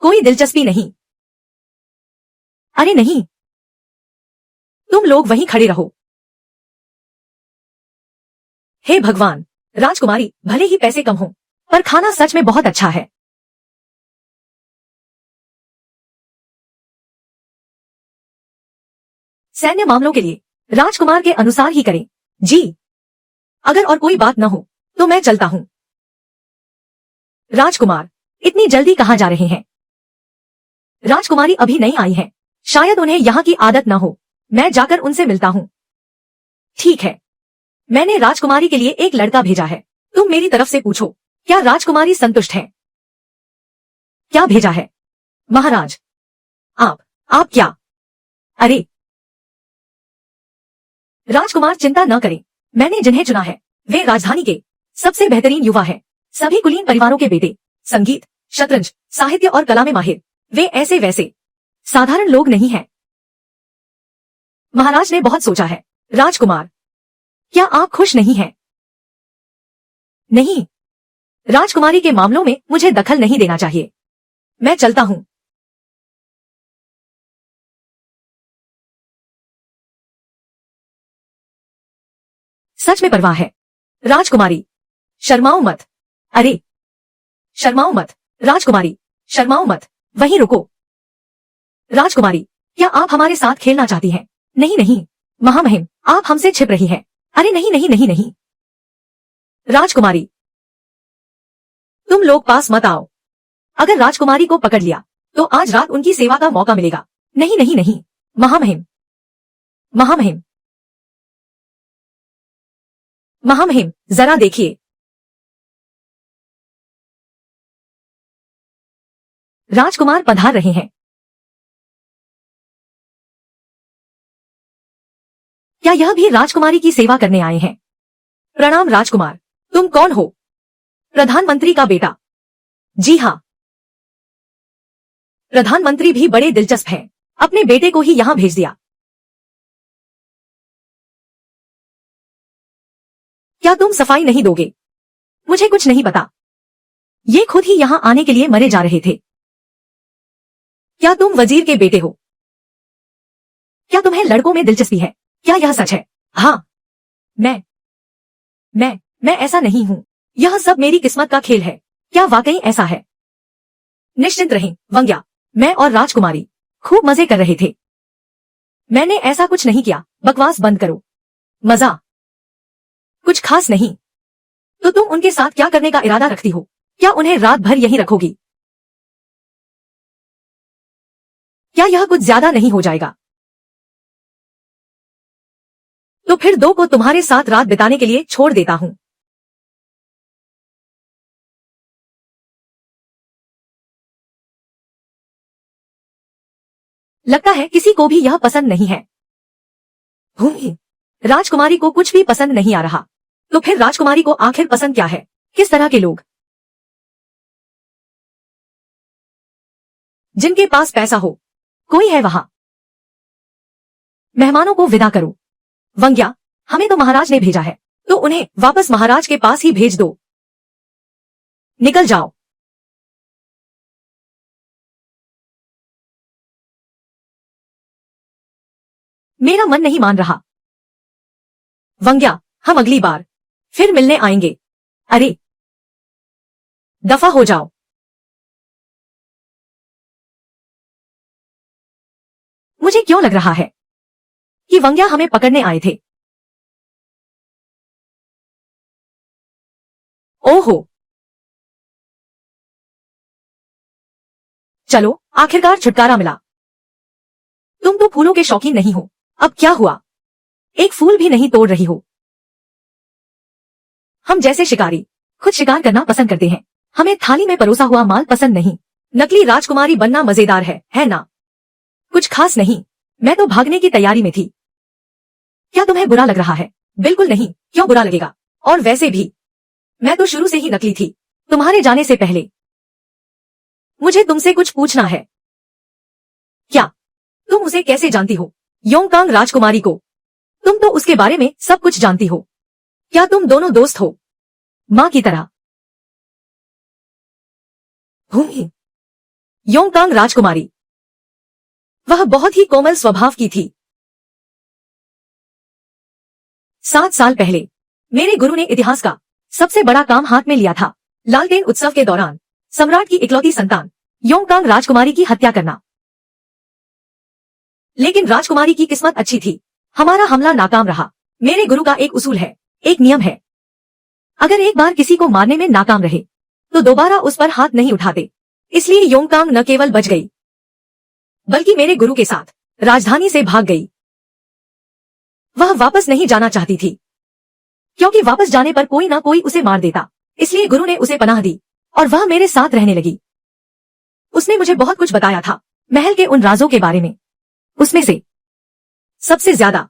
कोई दिलचस्पी नहीं। अरे नहीं, तुम लोग वहीं खड़े रहो। हे भगवान, राजकुमारी, भले ही पैसे कम हो, पर खाना सच में बहुत अच्छा है। सैन्य मामलों के लिए राजकुमार के अनुसार ही करें। जी, अगर और कोई बात न हो तो मैं चलता हूँ। राजकुमार, इतनी जल्दी कहाँ जा रहे हैं? राजकुमारी अभी नहीं आई है। शायद उन्हें यहाँ की आदत न हो। मैं जाकर उनसे मिलता हूँ। ठीक है। मैंने राजकुमारी के लिए एक लड़का भेजा है। तुम मेरी तरफ से पूछो, क्या राजकुमारी संतुष्ट है? क्या भेजा है? महाराज, आप क्या? अरे राजकुमार, चिंता न करें। मैंने जिन्हें चुना है वे राजधानी के सबसे बेहतरीन युवा हैं। सभी कुलीन परिवारों के बेटे। संगीत, शतरंज, साहित्य और कला में माहिर। वे ऐसे वैसे साधारण लोग नहीं हैं। महाराज ने बहुत सोचा है। राजकुमार, क्या आप खुश नहीं हैं? नहीं, राजकुमारी के मामलों में मुझे दखल नहीं देना चाहिए। मैं चलता हूँ। सच में परवाह है। राजकुमारी, शर्माओ मत। अरे शर्माओ मत। राजकुमारी, शर्माओ मत। वहीं रुको। राजकुमारी, क्या आप हमारे साथ खेलना चाहती हैं? नहीं नहीं, महामहिम, आप हमसे छिप रही हैं। अरे नहीं नहीं नहीं नहीं। राजकुमारी, तुम लोग पास मत आओ। अगर राजकुमारी को पकड़ लिया तो आज रात उनकी सेवा का मौका मिलेगा। नहीं नहीं नहीं। महामहिम, महामहिम, महामहिम, जरा देखिए। राजकुमार पधार रहे हैं। क्या यह भी राजकुमारी की सेवा करने आए हैं? प्रणाम राजकुमार। तुम कौन हो? प्रधानमंत्री का बेटा। जी हाँ, प्रधानमंत्री भी बड़े दिलचस्प हैं। अपने बेटे को ही यहाँ भेज दिया। क्या तुम सफाई नहीं दोगे? मुझे कुछ नहीं पता। ये खुद ही यहाँ आने के लिए मरे जा रहे थे। क्या तुम वजीर के बेटे हो? क्या तुम्हें लड़कों में दिलचस्पी है? क्या यह सच है? हाँ। मैं ऐसा नहीं हूँ। यह सब मेरी किस्मत का खेल है। क्या वाकई ऐसा है? निश्चिंत रहें वंग्या। मैं और राजकुमारी खूब मजे कर रहे थे। मैंने ऐसा कुछ नहीं किया। बकवास बंद करो। मजा कुछ खास नहीं। तो तुम उनके साथ क्या करने का इरादा रखती हो? क्या उन्हें रात भर यहीं रखोगी? क्या यह कुछ ज्यादा नहीं हो जाएगा? तो फिर दो को तुम्हारे साथ रात बिताने के लिए छोड़ देता हूँ। लगता है किसी को भी यह पसंद नहीं है। राजकुमारी को कुछ भी पसंद नहीं आ रहा। तो फिर राजकुमारी को आखिर पसंद क्या है? किस तरह के लोग? जिनके पास पैसा हो। कोई है वहां? मेहमानों को विदा करो। वंग्या, हमें तो महाराज ने भेजा है, तो उन्हें वापस महाराज के पास ही भेज दो। निकल जाओ। मेरा मन नहीं मान रहा। वंग्या, हम अगली बार फिर मिलने आएंगे। अरे दफा हो जाओ। मुझे क्यों लग रहा है कि वंग्या हमें पकड़ने आए थे। ओहो, चलो आखिरकार छुटकारा मिला। तुम तो फूलों के शौकीन नहीं हो, अब क्या हुआ? एक फूल भी नहीं तोड़ रही हो। हम जैसे शिकारी खुद शिकार करना पसंद करते हैं, हमें थाली में परोसा हुआ माल पसंद नहीं। नकली राजकुमारी बनना मजेदार है ना? कुछ खास नहीं, मैं तो भागने की तैयारी में थी। क्या तुम्हें बुरा लग रहा है? बिल्कुल नहीं, क्यों बुरा लगेगा? और वैसे भी मैं तो शुरू से ही नकली थी। तुम्हारे जाने से पहले मुझे तुमसे कुछ पूछना है। क्या तुम उसे कैसे जानती हो? योंगकांग राजकुमारी को। तुम तो उसके बारे में सब कुछ जानती हो। क्या तुम दोनों दोस्त हो, माँ की तरह? योंगकांग राजकुमारी, वह बहुत ही कोमल स्वभाव की थी। 7 साल पहले मेरे गुरु ने इतिहास का सबसे बड़ा काम हाथ में लिया था। लालटेन उत्सव के दौरान सम्राट की इकलौती संतान योंगकांग राजकुमारी की हत्या करना। लेकिन राजकुमारी की किस्मत अच्छी थी, हमारा हमला नाकाम रहा। मेरे गुरु का एक उसूल है, एक नियम है, अगर एक बार किसी को मारने में नाकाम रहे तो दोबारा उस पर हाथ नहीं उठाते। इसलिए योंगकांग न केवल बच गई बल्कि मेरे गुरु के साथ राजधानी से भाग गई। वह वापस नहीं जाना चाहती थी क्योंकि वापस जाने पर कोई ना कोई उसे मार देता। इसलिए गुरु ने उसे पनाह दी और वह मेरे साथ रहने लगी। उसने मुझे बहुत कुछ बताया था, महल के उन राजों के बारे में। उसमें से सबसे ज्यादा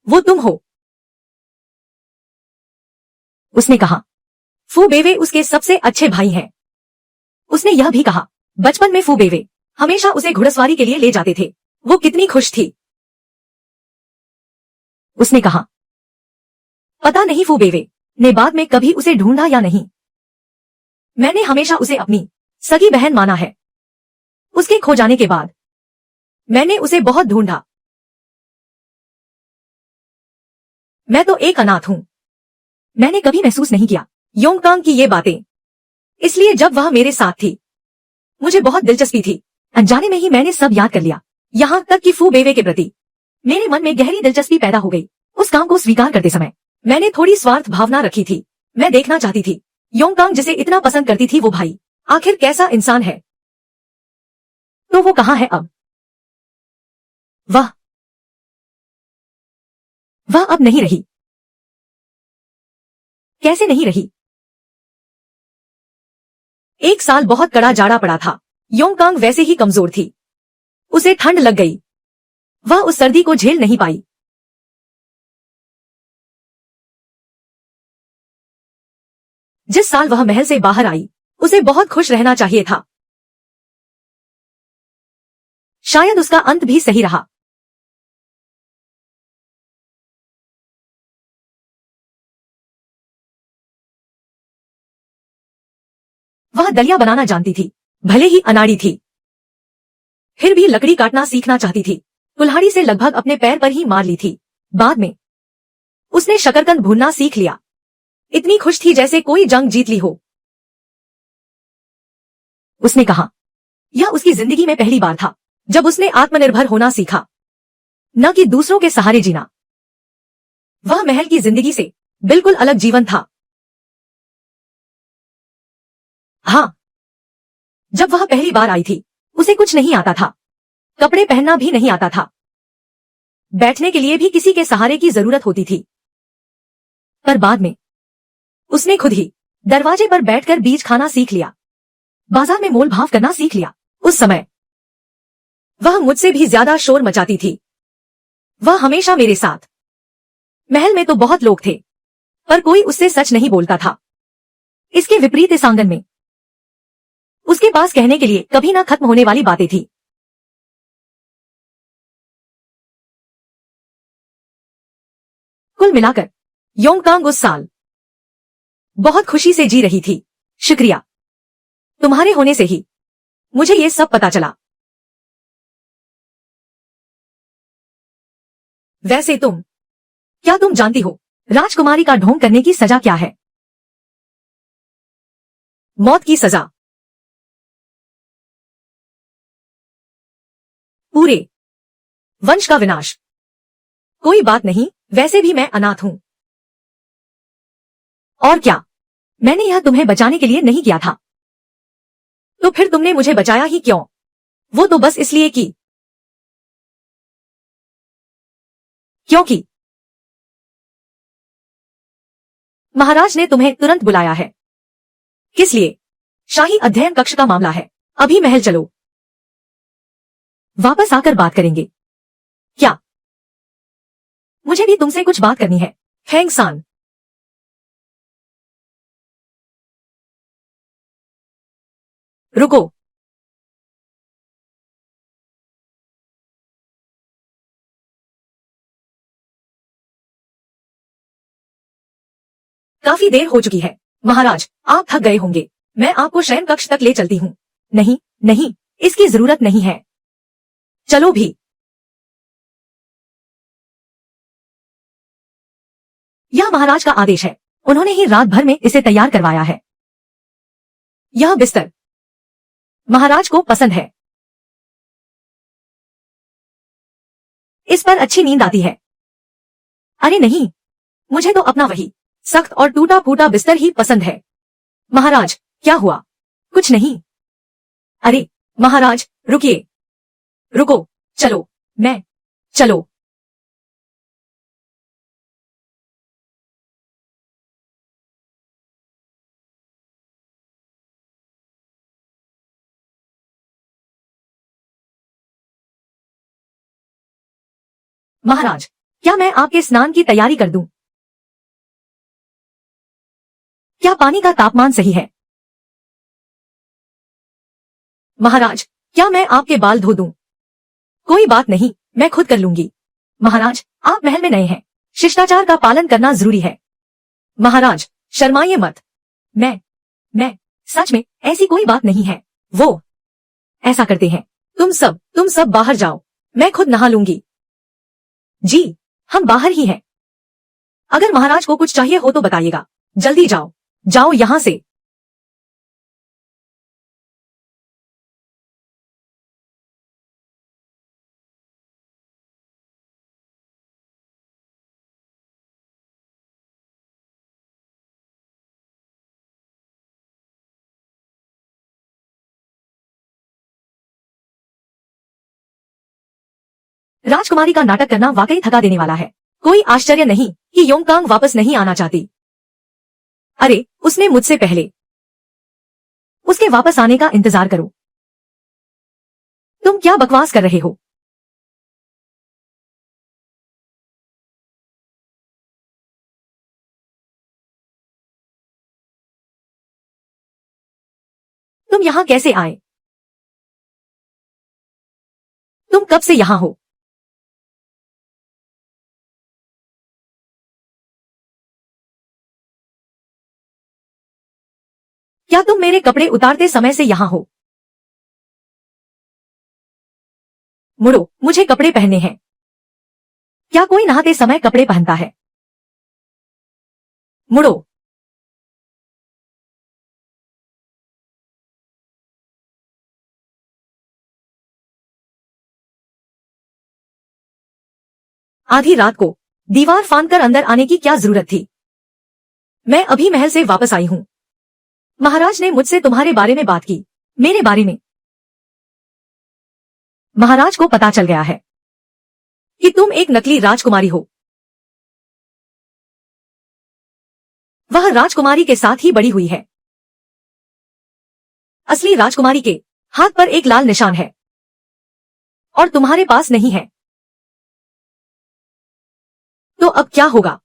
वो तुम हो। उसने कहा फू बेवे उसके सबसे अच्छे भाई हैं। उसने यह भी कहा बचपन में फू बेवे हमेशा उसे घुड़सवारी के लिए ले जाते थे। वो कितनी खुश थी। उसने कहा पता नहीं फू बेवे ने बाद में कभी उसे ढूंढा या नहीं। मैंने हमेशा उसे अपनी सगी बहन माना है। उसके खो जाने के बाद मैंने उसे बहुत ढूंढा। मैं तो एक अनाथ हूं। मैंने कभी महसूस नहीं किया योंगकांग की ये बातें। इसलिए जब वह मेरे साथ थी मुझे बहुत दिलचस्पी थी। अनजाने में ही मैंने सब याद कर लिया, यहाँ तक कि फू बेवे के प्रति मेरे मन में गहरी दिलचस्पी पैदा हो गई। उस काम को स्वीकार करते समय मैंने थोड़ी स्वार्थ भावना रखी थी। मैं देखना चाहती थी योंगकांग जिसे इतना पसंद करती थी वो भाई आखिर कैसा इंसान है। तो वो कहाँ है अब? वह अब नहीं रही। कैसे नहीं रही? 1 साल बहुत कड़ा जाड़ा पड़ा था। योंगकांग वैसे ही कमजोर थी, उसे ठंड लग गई। वह उस सर्दी को झेल नहीं पाई। जिस साल वह महल से बाहर आई उसे बहुत खुश रहना चाहिए था। शायद उसका अंत भी सही रहा। वह दलिया बनाना जानती थी, भले ही अनाड़ी थी, फिर भी लकड़ी काटना सीखना चाहती थी। कुल्हाड़ी से लगभग अपने पैर पर ही मार ली थी। बाद में उसने शकरकंद भूनना सीख लिया। इतनी खुश थी जैसे कोई जंग जीत ली हो। उसने कहा यह उसकी जिंदगी में पहली बार था जब उसने आत्मनिर्भर होना सीखा, न कि दूसरों के सहारे जीना। वह महल की जिंदगी से बिल्कुल अलग जीवन था। हाँ, जब वह पहली बार आई थी उसे कुछ नहीं आता था, कपड़े पहनना भी नहीं आता था, बैठने के लिए भी किसी के सहारे की जरूरत होती थी। पर बाद में उसने खुद ही दरवाजे पर बैठकर बीज खाना सीख लिया, बाजार में मोल भाव करना सीख लिया। उस समय वह मुझसे भी ज्यादा शोर मचाती थी। वह हमेशा मेरे साथ। महल में तो बहुत लोग थे पर कोई उससे सच नहीं बोलता था। इसके विपरीत इस आंगन में उसके पास कहने के लिए कभी ना खत्म होने वाली बातें थी। कुल मिलाकर योंगकांग उस साल बहुत खुशी से जी रही थी। शुक्रिया, तुम्हारे होने से ही मुझे ये सब पता चला। वैसे क्या तुम जानती हो राजकुमारी का ढोंग करने की सजा क्या है? मौत की सजा। पूरे वंश का विनाश। कोई बात नहीं, वैसे भी मैं अनाथ हूं। और क्या, मैंने यह तुम्हें बचाने के लिए नहीं किया था। तो फिर तुमने मुझे बचाया ही क्यों? वो तो बस इसलिए कि क्योंकि महाराज ने तुम्हें तुरंत बुलाया है। किस लिए? शाही अध्ययन कक्ष का मामला है। अभी महल चलो, वापस आकर बात करेंगे। क्या? मुझे भी तुमसे कुछ बात करनी है। फेंग सान। रुको। काफी देर हो चुकी है। महाराज, आप थक गए होंगे। मैं आपको शयन कक्ष तक ले चलती हूँ। नहीं नहीं, इसकी जरूरत नहीं है। चलो भी। यह महाराज का आदेश है। उन्होंने ही रात भर में इसे तैयार करवाया है। यह बिस्तर महाराज को पसंद है। इस पर अच्छी नींद आती है। अरे नहीं, मुझे तो अपना वही सख्त और टूटा फूटा बिस्तर ही पसंद है। महाराज, क्या हुआ? कुछ नहीं। अरे महाराज, रुकिए। रुको। चलो। मैं चलो। महाराज, क्या मैं आपके स्नान की तैयारी कर दूं? क्या पानी का तापमान सही है? महाराज, क्या मैं आपके बाल धो दूं? कोई बात नहीं, मैं खुद कर लूंगी। महाराज, आप महल में नए हैं, शिष्टाचार का पालन करना जरूरी है। महाराज, शर्माइए मत। मैं सच में ऐसी कोई बात नहीं है। वो ऐसा करते हैं। तुम सब बाहर जाओ, मैं खुद नहा लूंगी। जी, हम बाहर ही हैं। अगर महाराज को कुछ चाहिए हो तो बताइएगा। जल्दी जाओ, जाओ यहां से। राजकुमारी का नाटक करना वाकई थका देने वाला है। कोई आश्चर्य नहीं कि योंगकांग वापस नहीं आना चाहती। अरे, उसने मुझसे पहले उसके वापस आने का इंतजार करो। तुम क्या बकवास कर रहे हो? तुम यहाँ कैसे आए? तुम कब से यहाँ हो? क्या तुम मेरे कपड़े उतारते समय से यहाँ हो? मुड़ो, मुझे कपड़े पहनने हैं। क्या कोई नहाते समय कपड़े पहनता है? मुड़ो। आधी रात को दीवार फांदकर अंदर आने की क्या जरूरत थी? मैं अभी महल से वापस आई हूँ। महाराज ने मुझसे तुम्हारे बारे में बात की। मेरे बारे में? महाराज को पता चल गया है कि तुम एक नकली राजकुमारी हो। वह राजकुमारी के साथ ही बड़ी हुई है। असली राजकुमारी के हाथ पर एक लाल निशान है और तुम्हारे पास नहीं है। तो अब क्या होगा?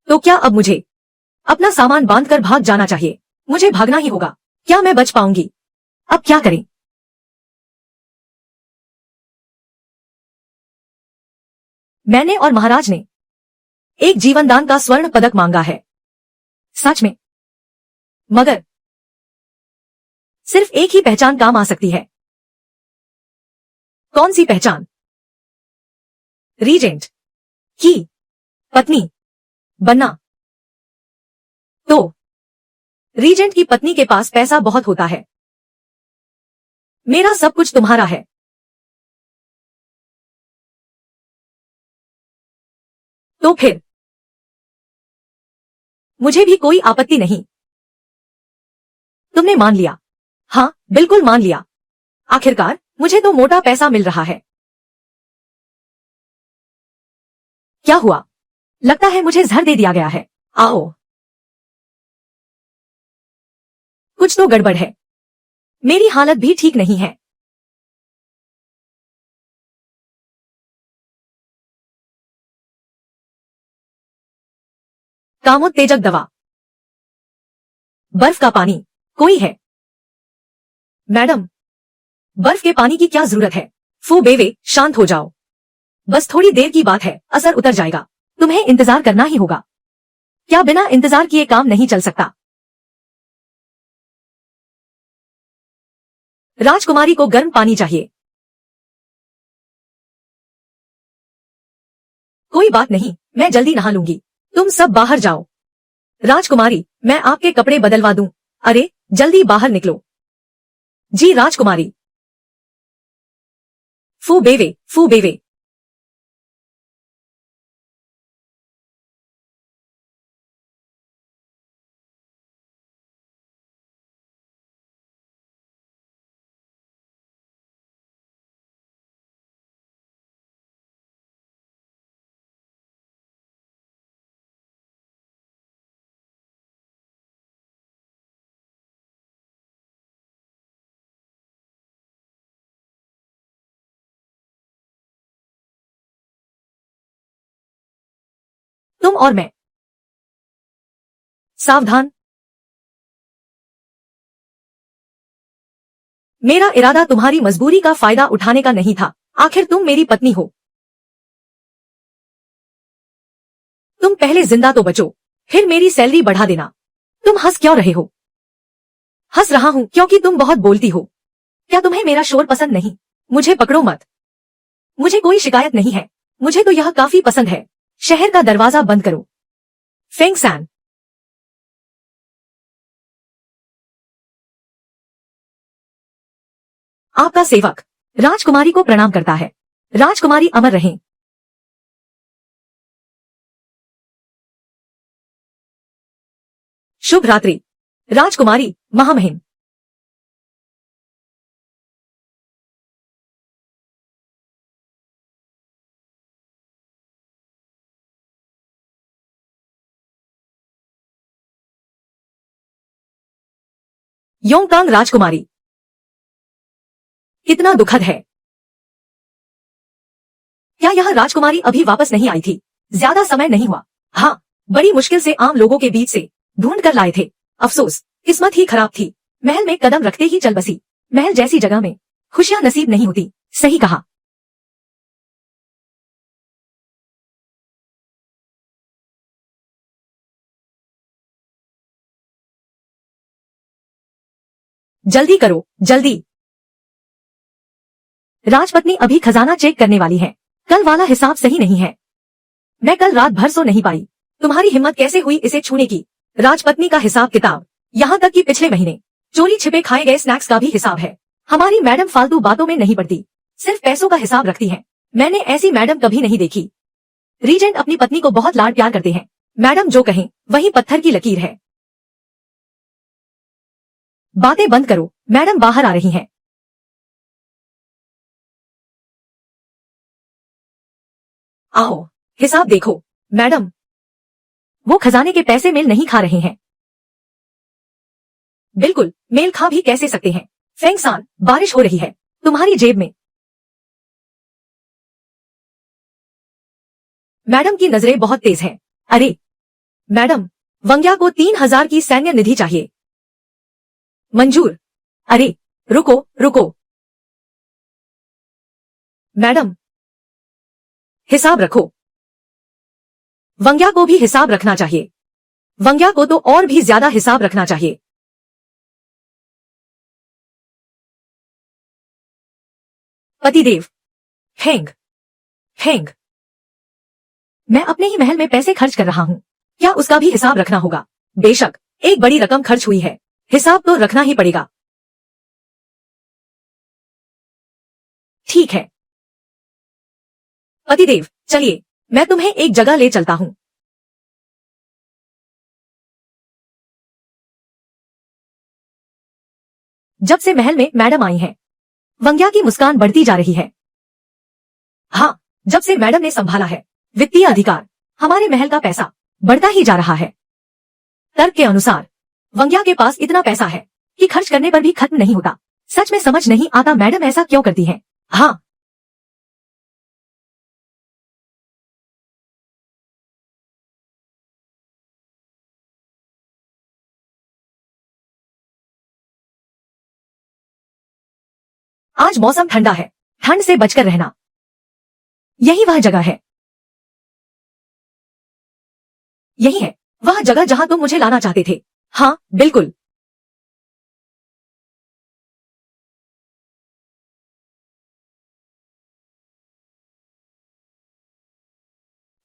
तो क्या अब मुझे अपना सामान बांधकर भाग जाना चाहिए? मुझे भागना ही होगा। क्या मैं बच पाऊंगी? अब क्या करें? मैंने और महाराज ने एक जीवनदान का स्वर्ण पदक मांगा है। सच में? मगर सिर्फ एक ही पहचान काम आ सकती है। कौन सी पहचान? रीजेंट की पत्नी बनना। तो रीजेंट की पत्नी के पास पैसा बहुत होता है। मेरा सब कुछ तुम्हारा है। तो फिर मुझे भी कोई आपत्ति नहीं। तुमने मान लिया? हाँ, बिल्कुल मान लिया। आखिरकार मुझे तो मोटा पैसा मिल रहा है। क्या हुआ? लगता है मुझे जहर दे दिया गया है। आओ, कुछ तो गड़बड़ है। मेरी हालत भी ठीक नहीं है। कामोत्तेजक दवा, बर्फ का पानी कोई है? मैडम, बर्फ के पानी की क्या जरूरत है? फू बेवे, शांत हो जाओ। बस थोड़ी देर की बात है, असर उतर जाएगा। तुम्हें इंतजार करना ही होगा। क्या बिना इंतजार किए काम नहीं चल सकता? राजकुमारी को गर्म पानी चाहिए। कोई बात नहीं, मैं जल्दी नहा लूंगी। तुम सब बाहर जाओ। राजकुमारी, मैं आपके कपड़े बदलवा दूं। अरे, जल्दी बाहर निकलो। जी राजकुमारी। फू बेवे, फू बेवे। तुम और मैं। सावधान। मेरा इरादा तुम्हारी मजबूरी का फायदा उठाने का नहीं था। आखिर तुम मेरी पत्नी हो। तुम पहले जिंदा तो बचो, फिर मेरी सैलरी बढ़ा देना। तुम हंस क्यों रहे हो? हंस रहा हूं क्योंकि तुम बहुत बोलती हो। क्या तुम्हें मेरा शोर पसंद नहीं? मुझे पकड़ो मत। मुझे कोई शिकायत नहीं है। मुझे तो यह काफी पसंद है। शहर का दरवाजा बंद करो। फेंग सैन। आपका सेवक राजकुमारी को प्रणाम करता है। राजकुमारी अमर रहें। शुभ रात्रि राजकुमारी महामहिम। योंगकांग राजकुमारी। कितना दुखद है। क्या यह राजकुमारी अभी वापस नहीं आई थी? ज्यादा समय नहीं हुआ। हाँ, बड़ी मुश्किल से आम लोगों के बीच से ढूंढ कर लाए थे। अफसोस, किस्मत ही खराब थी। महल में कदम रखते ही चल बसी। महल जैसी जगह में खुशियां नसीब नहीं होती। सही कहा। जल्दी करो, जल्दी। राजपत्नी अभी खजाना चेक करने वाली है। कल वाला हिसाब सही नहीं है। मैं कल रात भर सो नहीं पाई। तुम्हारी हिम्मत कैसे हुई इसे छूने की? राजपत्नी का हिसाब किताब, यहाँ तक कि पिछले महीने चोरी छिपे खाए गए स्नैक्स का भी हिसाब है। हमारी मैडम फालतू बातों में नहीं पड़ती, सिर्फ पैसों का हिसाब रखती है। मैंने ऐसी मैडम कभी नहीं देखी। रीजेंट अपनी पत्नी को बहुत लाड प्यार करते हैं। मैडम जो कहें वही पत्थर की लकीर है। बातें बंद करो, मैडम बाहर आ रही हैं। आओ, हिसाब देखो। मैडम, वो खजाने के पैसे मेल नहीं खा रहे हैं। बिल्कुल, मेल खा भी कैसे सकते हैं? फेंगसान, बारिश हो रही है। तुम्हारी जेब में। मैडम की नजरें बहुत तेज हैं। अरे मैडम, वंग्या को 3,000 की सैन्य निधि चाहिए। मंजूर। अरे रुको रुको। मैडम, हिसाब रखो। वंग्या को भी हिसाब रखना चाहिए। वंग्या को तो और भी ज्यादा हिसाब रखना चाहिए। पतिदेव। हेंग। हेंग। मैं अपने ही महल में पैसे खर्च कर रहा हूँ, क्या उसका भी हिसाब रखना होगा? बेशक, एक बड़ी रकम खर्च हुई है, हिसाब तो रखना ही पड़ेगा। ठीक है पतिदेव, चलिए मैं तुम्हें एक जगह ले चलता हूँ। जब से महल में मैडम आई हैं, वंग्या की मुस्कान बढ़ती जा रही है। हाँ, जब से मैडम ने संभाला है वित्तीय अधिकार, हमारे महल का पैसा बढ़ता ही जा रहा है। तर्क के अनुसार वंग्या के पास इतना पैसा है कि खर्च करने पर भी खत्म नहीं होता। सच में समझ नहीं आता मैडम ऐसा क्यों करती हैं। हाँ, आज मौसम ठंडा है, ठंड से बचकर रहना, यही वह जगह है। यही है वह जगह जहां तुम मुझे लाना चाहते थे। हाँ बिल्कुल।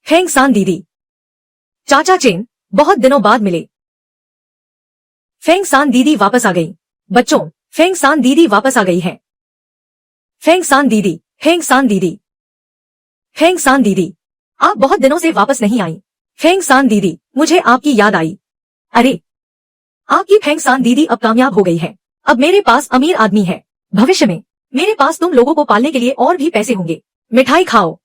फेंग सान दीदी, चाचा चेन, बहुत दिनों बाद मिले। फेंग सान दीदी वापस आ गई। बच्चों, फेंग सान दीदी वापस आ गई है। फेंग सान दीदी, फेंग सान दीदी, फेंग सान दीदी, आप बहुत दिनों से वापस नहीं आई। फेंग सान दीदी, मुझे आपकी याद आई। अरे, आपकी फेंग सान दीदी अब कामयाब हो गई है। अब मेरे पास अमीर आदमी है। भविष्य में मेरे पास तुम लोगों को पालने के लिए और भी पैसे होंगे। मिठाई खाओ।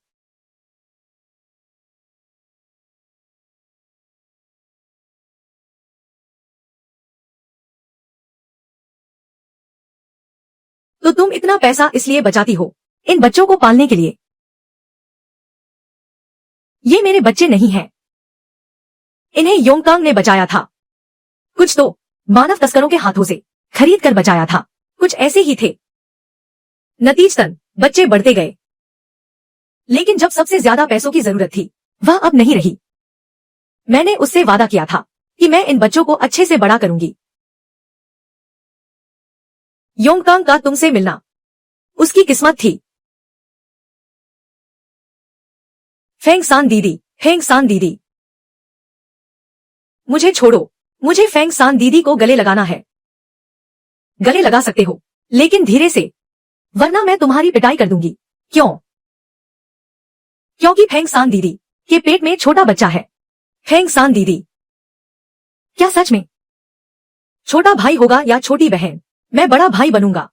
तो तुम इतना पैसा इसलिए बचाती हो इन बच्चों को पालने के लिए? ये मेरे बच्चे नहीं हैं, इन्हें योंगकांग ने बचाया था। कुछ तो मानव तस्करों के हाथों से खरीद कर बचाया था, कुछ ऐसे ही थे। नतीजतन बच्चे बढ़ते गए, लेकिन जब सबसे ज्यादा पैसों की जरूरत थी, वह अब नहीं रही। मैंने उससे वादा किया था कि मैं इन बच्चों को अच्छे से बड़ा करूंगी। योंगकांग का तुमसे मिलना उसकी किस्मत थी। फेंग सान दीदी, फेंग सान दीदी, मुझे छोड़ो, मुझे फेंग सान दीदी को गले लगाना है। गले लगा सकते हो, लेकिन धीरे से, वरना मैं तुम्हारी पिटाई कर दूंगी। क्यों? क्योंकि फेंग सान दीदी के पेट में छोटा बच्चा है। फेंग सान दीदी, क्या सच में? छोटा भाई होगा या छोटी बहन, मैं बड़ा भाई बनूंगा।